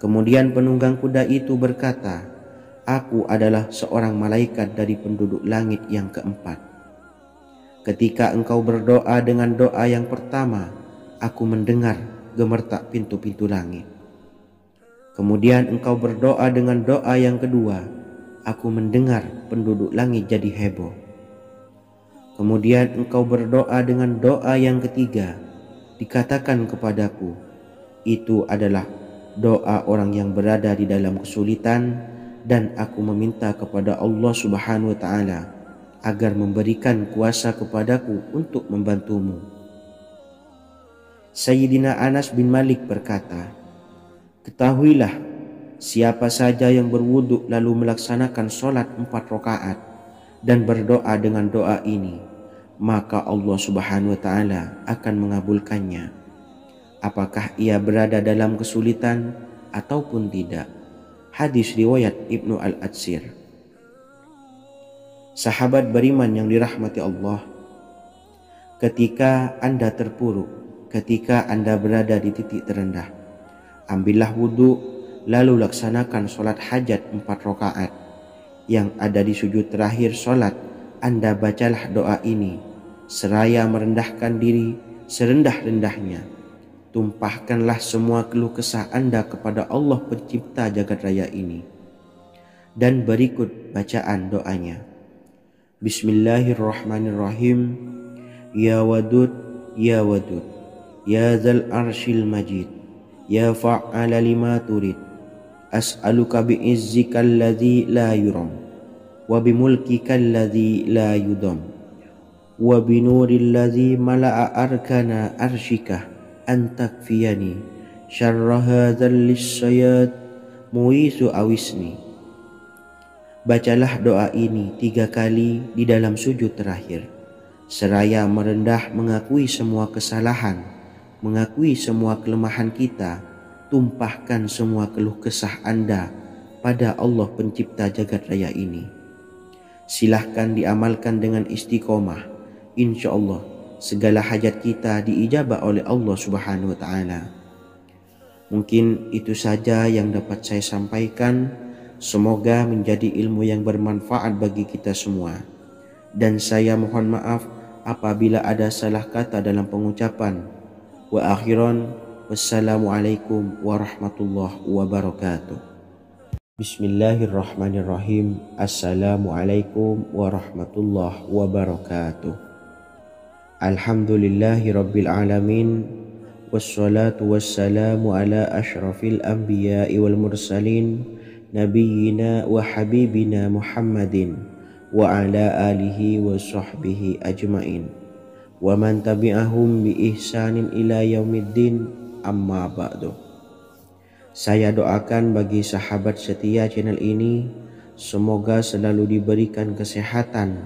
Speaker 1: Kemudian penunggang kuda itu berkata, "Aku adalah seorang malaikat dari penduduk langit yang keempat. Ketika engkau berdoa dengan doa yang pertama, aku mendengar gemertak pintu-pintu langit. Kemudian engkau berdoa dengan doa yang kedua, aku mendengar penduduk langit jadi heboh. Kemudian engkau berdoa dengan doa yang ketiga, dikatakan kepadaku, itu adalah doa orang yang berada di dalam kesulitan, dan aku meminta kepada Allah Subhanahu wa ta'ala agar memberikan kuasa kepadaku untuk membantumu." Sayyidina Anas bin Malik berkata, "Ketahuilah, siapa saja yang berwudu lalu melaksanakan sholat 4 rakaat dan berdoa dengan doa ini, maka Allah Subhanahu wa ta'ala akan mengabulkannya, apakah ia berada dalam kesulitan ataupun tidak." Hadis riwayat Ibnu Al-Atsir. Sahabat beriman yang dirahmati Allah, ketika Anda terpuruk, ketika Anda berada di titik terendah, ambillah wudu, lalu laksanakan sholat hajat 4 rakaat. Yang ada di sujud terakhir sholat, Anda bacalah doa ini, seraya merendahkan diri serendah-rendahnya. Tumpahkanlah semua keluh kesah Anda kepada Allah pencipta jagat raya ini. Dan berikut bacaan doanya. Bismillahirrahmanirrahim. Ya Wadud, Ya Wadud, Ya Zal Arshil Majid, Ya Fa'ala lima turid, as'aluka bi'izzika alladhi la yuram, wa bimulkika alladhi la yudam, wa binuril ladhi mala'a arkana arshika, an takfiyani syarra hadzal lisyayad muisu awisni. Bacalah doa ini 3 kali di dalam sujud terakhir, seraya merendah mengakui semua kesalahan, mengakui semua kelemahan kita. Tumpahkan semua keluh kesah Anda pada Allah pencipta jagat raya ini. Silahkan diamalkan dengan istiqomah. Insya Allah segala hajat kita diijabah oleh Allah Subhanahu wa ta'ala. Mungkin itu saja yang dapat saya sampaikan. Semoga menjadi ilmu yang bermanfaat bagi kita semua. Dan saya mohon maaf apabila ada salah kata dalam pengucapan. Wa akhiran, wassalamualaikum warahmatullahi wabarakatuh. Bismillahirrahmanirrahim. Assalamualaikum warahmatullahi wabarakatuh. Alhamdulillahi rabbil alamin. Wassalatu wassalamu ala ashrafil anbiya'i wal mursalin, Nabiyyina wa habibina Muhammadin wa ala alihi wa sahbihi ajmain wa man tabi'ahum bi ihsanin ila yaumiddin, amma ba'du. Saya doakan bagi sahabat setia channel ini, semoga selalu diberikan kesehatan,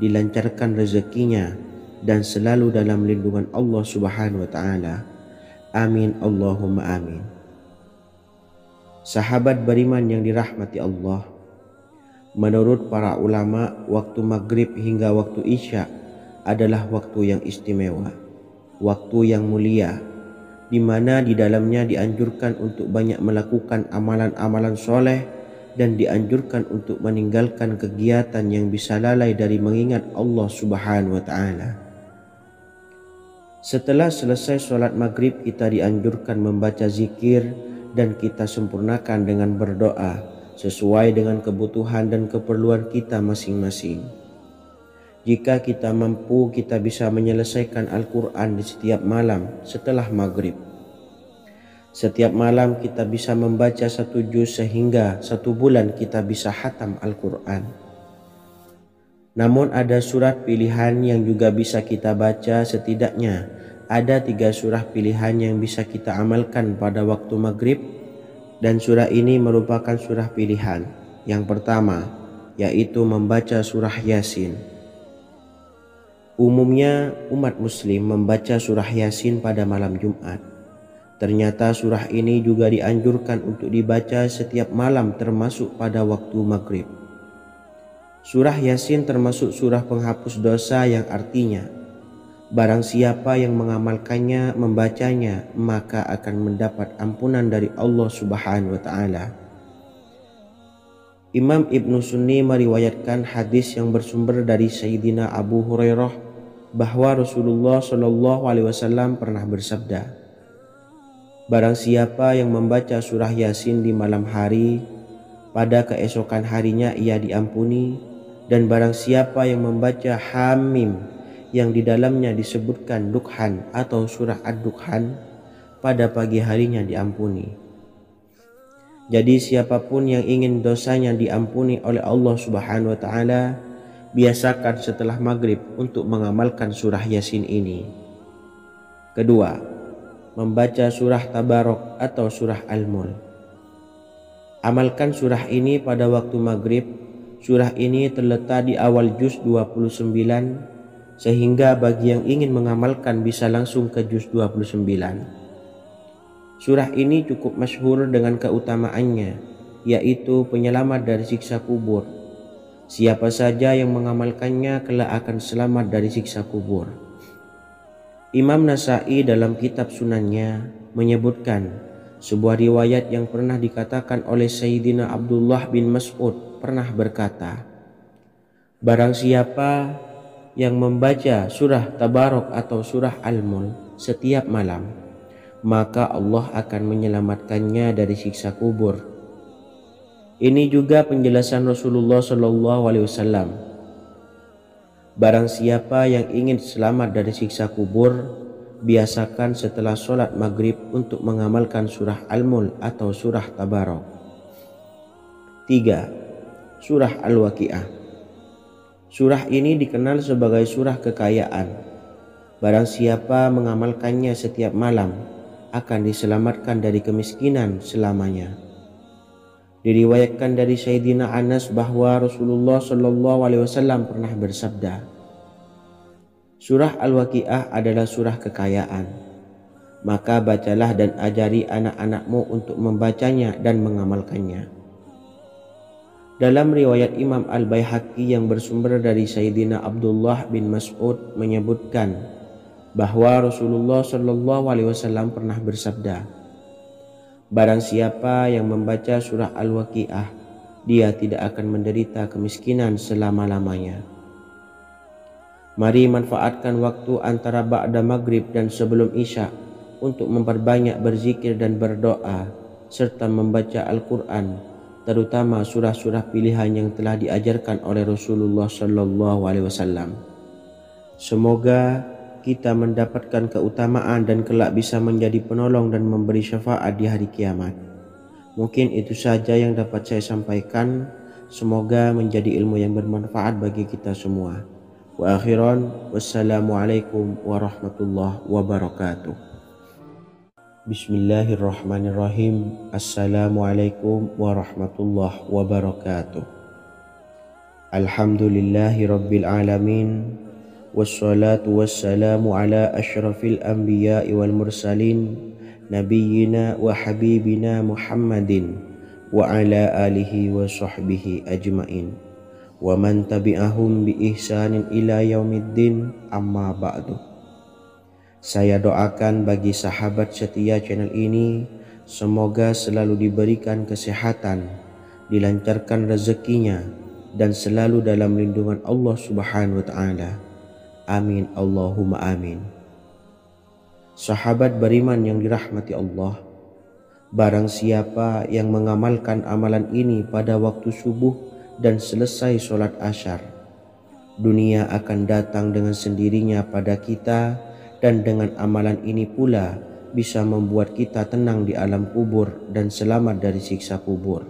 Speaker 1: dilancarkan rezekinya, dan selalu dalam lindungan Allah Subhanahu wa ta'ala. Amin Allahumma amin. Sahabat beriman yang dirahmati Allah, menurut para ulama, waktu maghrib hingga waktu isya adalah waktu yang istimewa, waktu yang mulia, di mana di dalamnya dianjurkan untuk banyak melakukan amalan-amalan soleh dan dianjurkan untuk meninggalkan kegiatan yang bisa lalai dari mengingat Allah Subhanahu wa ta'ala. Setelah selesai sholat maghrib, kita dianjurkan membaca zikir dan kita sempurnakan dengan berdoa sesuai dengan kebutuhan dan keperluan kita masing-masing. Jika kita mampu, kita bisa menyelesaikan Al-Quran di setiap malam setelah maghrib. Setiap malam kita bisa membaca 1 juz sehingga 1 bulan kita bisa khatam Al-Quran. Namun ada surat pilihan yang juga bisa kita baca. Setidaknya ada 3 surah pilihan yang bisa kita amalkan pada waktu maghrib, dan surah ini merupakan surah pilihan. Yang pertama yaitu membaca surah Yasin. Umumnya umat muslim membaca surah Yasin pada malam Jumat. Ternyata surah ini juga dianjurkan untuk dibaca setiap malam termasuk pada waktu maghrib. Surah Yasin termasuk surah penghapus dosa, yang artinya barang siapa yang mengamalkannya, membacanya, maka akan mendapat ampunan dari Allah Subhanahu wa ta'ala. Imam Ibnu Sunni meriwayatkan hadis yang bersumber dari Sayyidina Abu Hurairah bahwa Rasulullah Shallallahu alaihi wasallam pernah bersabda, barang siapa yang membaca surah Yasin di malam hari, pada keesokan harinya ia diampuni, dan barang siapa yang membaca Hamim yang di dalamnya disebutkan Dukhan atau surah Ad-Dukhan, pada pagi harinya diampuni. Jadi siapapun yang ingin dosanya diampuni oleh Allah Subhanahu wa ta'ala, biasakan setelah maghrib untuk mengamalkan surah Yasin ini. Kedua, membaca surah Tabarok atau surah Al-Mulk. Amalkan surah ini pada waktu maghrib. Surah ini terletak di awal juz 29, sehingga bagi yang ingin mengamalkan bisa langsung ke juz 29. Surah ini cukup masyhur dengan keutamaannya, yaitu penyelamat dari siksa kubur. Siapa saja yang mengamalkannya kelak akan selamat dari siksa kubur. Imam Nasa'i dalam kitab Sunannya menyebutkan sebuah riwayat yang pernah dikatakan oleh Sayyidina Abdullah bin Mas'ud pernah berkata, barang siapa yang membaca surah Tabarok atau surah Al-Mulk setiap malam, maka Allah akan menyelamatkannya dari siksa kubur. Ini juga penjelasan Rasulullah Shallallahu alaihi wasallam. Barang siapa yang ingin selamat dari siksa kubur, biasakan setelah sholat maghrib untuk mengamalkan surah Al-Mulk atau surah Tabarok. 3. Surah Al-Waqi'ah. Surah ini dikenal sebagai surah kekayaan. Barang siapa mengamalkannya setiap malam, akan diselamatkan dari kemiskinan selamanya. Diriwayatkan dari Sayyidina Anas bahwa Rasulullah Shallallahu alaihi wasallam pernah bersabda, surah Al-Waqi'ah adalah surah kekayaan. Maka bacalah dan ajari anak-anakmu untuk membacanya dan mengamalkannya. Dalam riwayat Imam Al-Baihaqi yang bersumber dari Sayyidina Abdullah bin Mas'ud menyebutkan bahwa Rasulullah Shallallahu alaihi wasallam pernah bersabda, barang siapa yang membaca surah Al-Waqi'ah, dia tidak akan menderita kemiskinan selama-lamanya. Mari manfaatkan waktu antara ba'da maghrib dan sebelum isya untuk memperbanyak berzikir dan berdoa serta membaca Al-Quran, terutama surah-surah pilihan yang telah diajarkan oleh Rasulullah Shallallahu alaihi wasallam. Semoga kita mendapatkan keutamaan dan kelak bisa menjadi penolong dan memberi syafaat di hari kiamat. Mungkin itu saja yang dapat saya sampaikan. Semoga menjadi ilmu yang bermanfaat bagi kita semua. Wa akhiran, wassalamualaikum warahmatullahi wabarakatuh. Bismillahirrahmanirrahim. Assalamualaikum warahmatullahi wabarakatuh. Alhamdulillahi rabbil alamin. Wassalatu wassalamu ala asyrafil anbiya'i wal mursalin, nabiyyina wa habibina Muhammadin wa ala alihi wa sahbihi ajmain wa man tabi'ahum bi ihsanin ila yaumiddin, amma ba'du. Saya doakan bagi sahabat setia channel ini, semoga selalu diberikan kesehatan, dilancarkan rezekinya, dan selalu dalam lindungan Allah Subhanahu wa ta'ala. Amin Allahumma amin. Sahabat beriman yang dirahmati Allah, barang siapa yang mengamalkan amalan ini pada waktu subuh dan selesai sholat asyar, dunia akan datang dengan sendirinya pada kita, dan dengan amalan ini pula bisa membuat kita tenang di alam kubur dan selamat dari siksa kubur.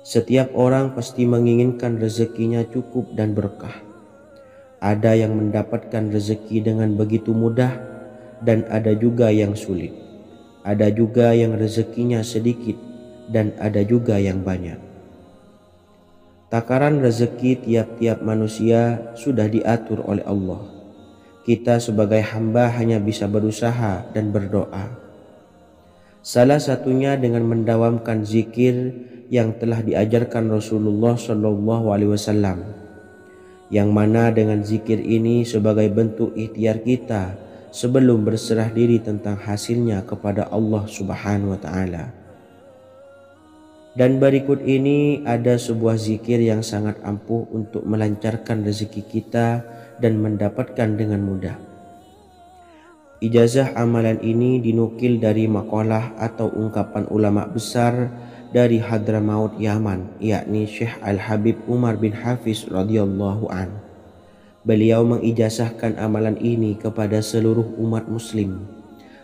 Speaker 1: Setiap orang pasti menginginkan rezekinya cukup dan berkah. Ada yang mendapatkan rezeki dengan begitu mudah, dan ada juga yang sulit. Ada juga yang rezekinya sedikit, dan ada juga yang banyak. Takaran rezeki tiap-tiap manusia sudah diatur oleh Allah. Kita sebagai hamba hanya bisa berusaha dan berdoa. Salah satunya dengan mendawamkan zikir yang telah diajarkan Rasulullah SAW, yang mana dengan zikir ini sebagai bentuk ikhtiar kita sebelum berserah diri tentang hasilnya kepada Allah Subhanahu wa ta'ala. Dan berikut ini ada sebuah zikir yang sangat ampuh untuk melancarkan rezeki kita dan mendapatkan dengan mudah. Ijazah amalan ini dinukil dari makalah atau ungkapan ulama besar dari Hadramaut Yaman, yakni Syekh Al-Habib Umar bin Hafiz radhiyallahu an. Beliau mengijazahkan amalan ini kepada seluruh umat muslim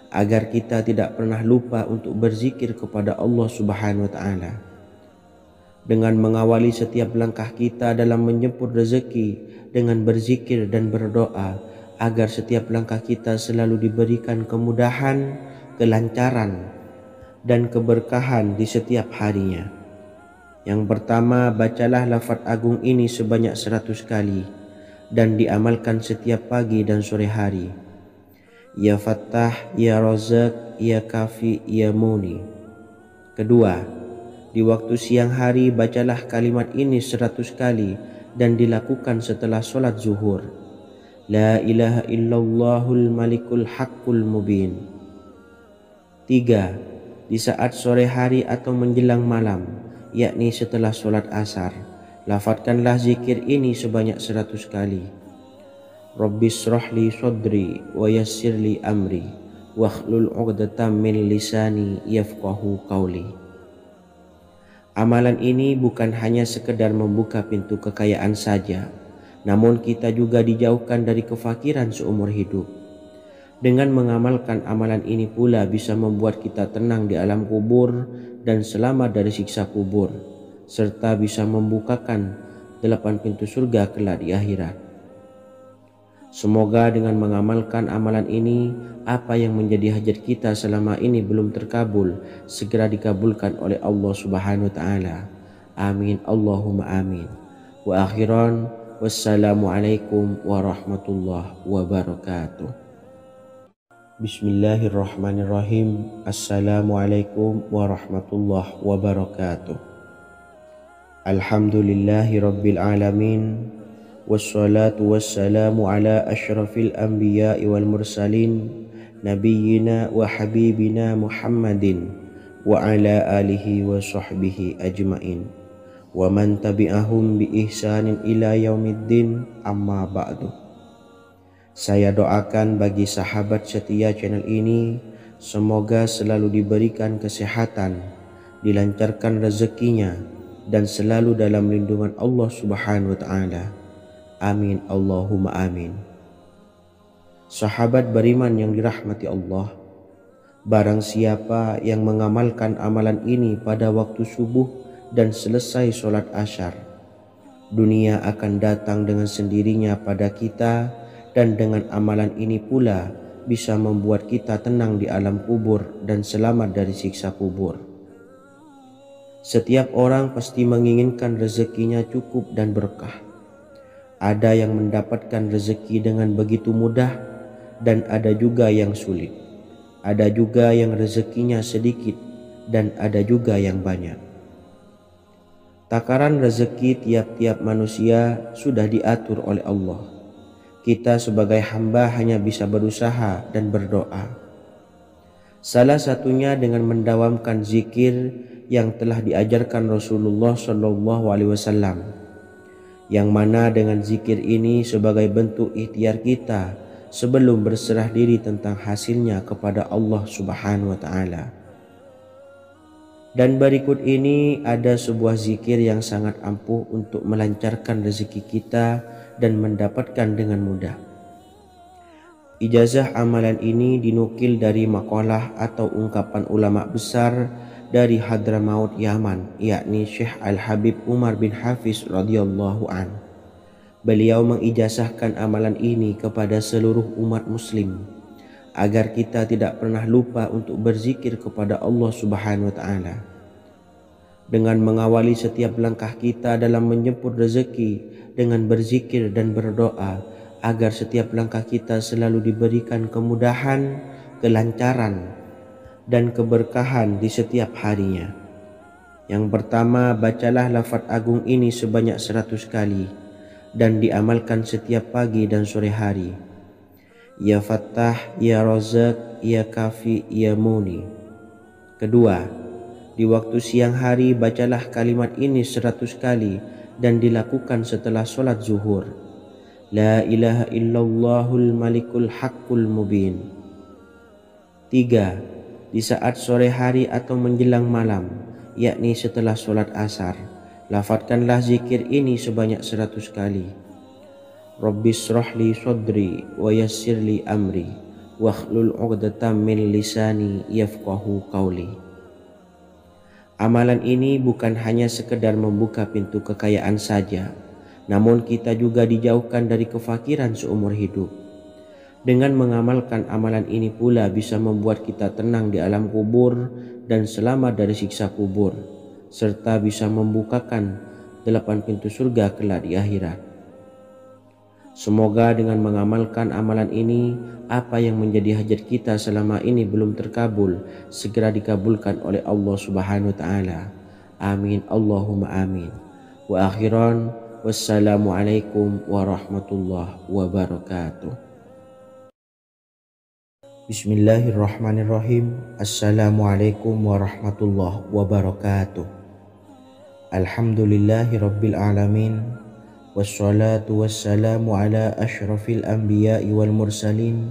Speaker 1: agar kita tidak pernah lupa untuk berzikir kepada Allah Subhanahu wa ta'ala. Dengan mengawali setiap langkah kita dalam menjemput rezeki dengan berzikir dan berdoa agar setiap langkah kita selalu diberikan kemudahan, kelancaran, dan keberkahan di setiap harinya. Yang pertama, bacalah lafaz agung ini sebanyak 100 kali dan diamalkan setiap pagi dan sore hari. Ya Fattah, Ya Razak, Ya Kafi, Ya Muni. Kedua, di waktu siang hari bacalah kalimat ini 100 kali dan dilakukan setelah sholat zuhur. La ilaha illallahul malikul haqqul mubin. Tiga, di saat sore hari atau menjelang malam, yakni setelah sholat asar, lafadzkanlah zikir ini sebanyak 100 kali. Rabbishrahli sodri wa yassirli amri wakhlul 'uqdatam min lisani yafqahu qawli. Amalan ini bukan hanya sekedar membuka pintu kekayaan saja, namun kita juga dijauhkan dari kefakiran seumur hidup. Dengan mengamalkan amalan ini pula bisa membuat kita tenang di alam kubur dan selamat dari siksa kubur, serta bisa membukakan 8 pintu surga kelak di akhirat. Semoga dengan mengamalkan amalan ini, apa yang menjadi hajat kita selama ini belum terkabul, segera dikabulkan oleh Allah Subhanahu wa ta'ala. Amin Allahumma amin. Wa akhiran, wassalamualaikum warahmatullahi wabarakatuh. Bismillahirrahmanirrahim. Assalamualaikum warahmatullahi wabarakatuh. Alhamdulillahi rabbil alamin. Wassalatu wassalamu ala asyrafil anbiya'i wal mursalin, nabiyyina wa habibina Muhammadin wa ala alihi wa sahbihi ajmain wa man tabi'ahum bi ihsanin ila yaumiddin, amma ba'du. Saya doakan bagi sahabat setia channel ini, semoga selalu diberikan kesehatan, dilancarkan rezekinya, dan selalu dalam lindungan Allah Subhanahu wa ta'ala. Amin Allahumma amin. Sahabat beriman yang dirahmati Allah, barang siapa yang mengamalkan amalan ini pada waktu subuh dan selesai sholat asyar. Dunia akan datang dengan sendirinya pada kita, dan dengan amalan ini pula bisa membuat kita tenang di alam kubur dan selamat dari siksa kubur. Setiap orang pasti menginginkan rezekinya cukup dan berkah. Ada yang mendapatkan rezeki dengan begitu mudah, dan ada juga yang sulit. Ada juga yang rezekinya sedikit, dan ada juga yang banyak. Takaran rezeki tiap-tiap manusia sudah diatur oleh Allah. Kita sebagai hamba hanya bisa berusaha dan berdoa. Salah satunya dengan mendawamkan zikir yang telah diajarkan Rasulullah SAW, yang mana dengan zikir ini sebagai bentuk ikhtiar kita sebelum berserah diri tentang hasilnya kepada Allah Subhanahu wa Ta'ala. Dan berikut ini ada sebuah zikir yang sangat ampuh untuk melancarkan rezeki kita dan mendapatkan dengan mudah. Ijazah amalan ini dinukil dari makalah atau ungkapan ulama besar dari Hadramaut Yaman, yakni Syekh Al-Habib Umar bin Hafiz radhiyallahu an. Beliau mengijazahkan amalan ini kepada seluruh umat muslim agar kita tidak pernah lupa untuk berzikir kepada Allah Subhanahu wa Ta'ala. Dengan mengawali setiap langkah kita dalam menjemput rezeki dengan berzikir dan berdoa agar setiap langkah kita selalu diberikan kemudahan, kelancaran, dan keberkahan di setiap harinya. Yang pertama, bacalah lafaz agung ini sebanyak 100 kali dan diamalkan setiap pagi dan sore hari. Ya Fattah, Ya Razak, Ya Kafi, Ya Muni. Kedua, di waktu siang hari bacalah kalimat ini 100 kali dan dilakukan setelah sholat zuhur. La ilaha illallahul malikul haqqul mubin. Tiga, di saat sore hari atau menjelang malam, yakni setelah sholat asar, lafadzkanlah zikir ini sebanyak 100 kali. Rabbishrahli sodri wa yassirli amri wakhlul 'uqdatam min lisani yafqahu qawli. Amalan ini bukan hanya sekedar membuka pintu kekayaan saja, namun kita juga dijauhkan dari kefakiran seumur hidup. Dengan mengamalkan amalan ini pula bisa membuat kita tenang di alam kubur dan selamat dari siksa kubur, serta bisa membukakan 8 pintu surga kelak di akhirat. Semoga dengan mengamalkan amalan ini, apa yang menjadi hajat kita selama ini belum terkabul, segera dikabulkan oleh Allah Subhanahu wa Ta'ala. Amin, Allahumma amin. Wa akhiran, wassalamualaikum warahmatullahi wabarakatuh. Bismillahirrahmanirrahim. Assalamualaikum warahmatullahi wabarakatuh. Alhamdulillahi rabbil alamin. Wassalatu wassalamu ala ashrafil anbiya'i wal mursalin,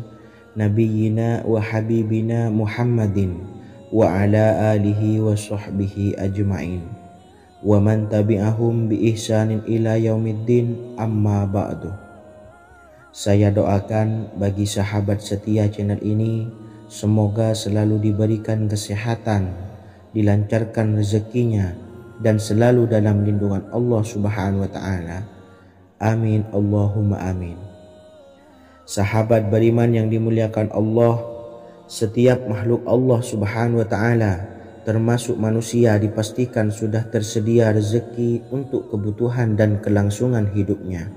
Speaker 1: nabiyyina wa habibina Muhammadin wa ala alihi wa sahbihi ajma'in wa man tabi'ahum bi ihsanin ila yaumiddin, amma ba'du. Saya doakan bagi sahabat setia channel ini, semoga selalu diberikan kesehatan, dilancarkan rezekinya, dan selalu dalam lindungan Allah Subhanahu wa Ta'ala. Amin, Allahumma amin. Sahabat beriman yang dimuliakan Allah, setiap makhluk Allah Subhanahu wa Ta'ala, termasuk manusia, dipastikan sudah tersedia rezeki untuk kebutuhan dan kelangsungan hidupnya.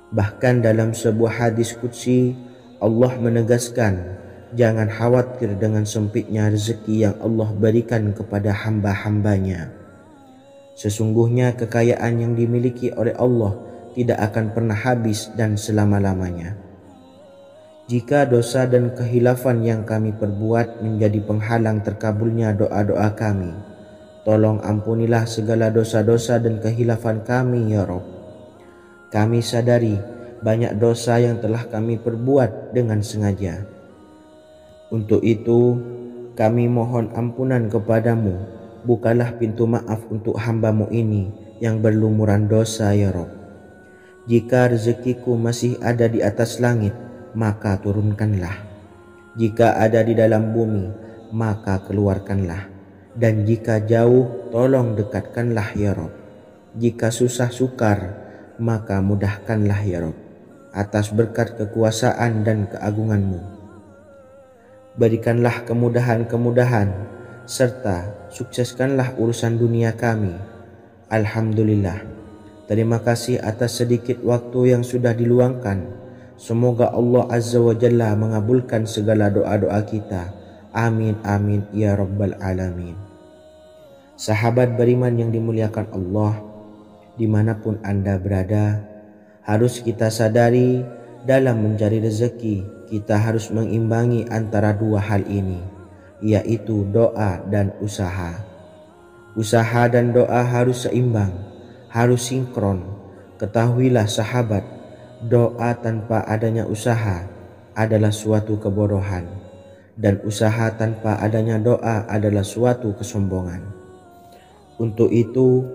Speaker 1: Bahkan dalam sebuah hadis qudsi, Allah menegaskan, jangan khawatir dengan sempitnya rezeki yang Allah berikan kepada hamba-hambanya. Sesungguhnya kekayaan yang dimiliki oleh Allah tidak akan pernah habis dan selama-lamanya. Jika dosa dan kehilafan yang kami perbuat menjadi penghalang terkabulnya doa-doa kami, tolong ampunilah segala dosa-dosa dan kehilafan kami ya Rabb. Kami sadari banyak dosa yang telah kami perbuat dengan sengaja. Untuk itu kami mohon ampunan kepadamu. Bukalah pintu maaf untuk hamba-Mu ini yang berlumuran dosa ya Rabb. Jika rezekiku masih ada di atas langit, maka turunkanlah. Jika ada di dalam bumi, maka keluarkanlah. Dan jika jauh, tolong dekatkanlah ya Rob. Jika susah sukar, maka mudahkanlah ya Rob, atas berkat kekuasaan dan keagungan-Mu. Berikanlah kemudahan-kemudahan, serta sukseskanlah urusan dunia kami. Alhamdulillah. Terima kasih atas sedikit waktu yang sudah diluangkan. Semoga Allah Azza wa Jalla mengabulkan segala doa-doa kita. Amin amin ya rabbal alamin. Sahabat beriman yang dimuliakan Allah, dimanapun Anda berada, harus kita sadari dalam mencari rezeki kita harus mengimbangi antara dua hal ini, yaitu doa dan usaha. Usaha dan doa harus seimbang, harus sinkron. Ketahuilah sahabat, doa tanpa adanya usaha adalah suatu kebodohan, dan usaha tanpa adanya doa adalah suatu kesombongan. Untuk itu,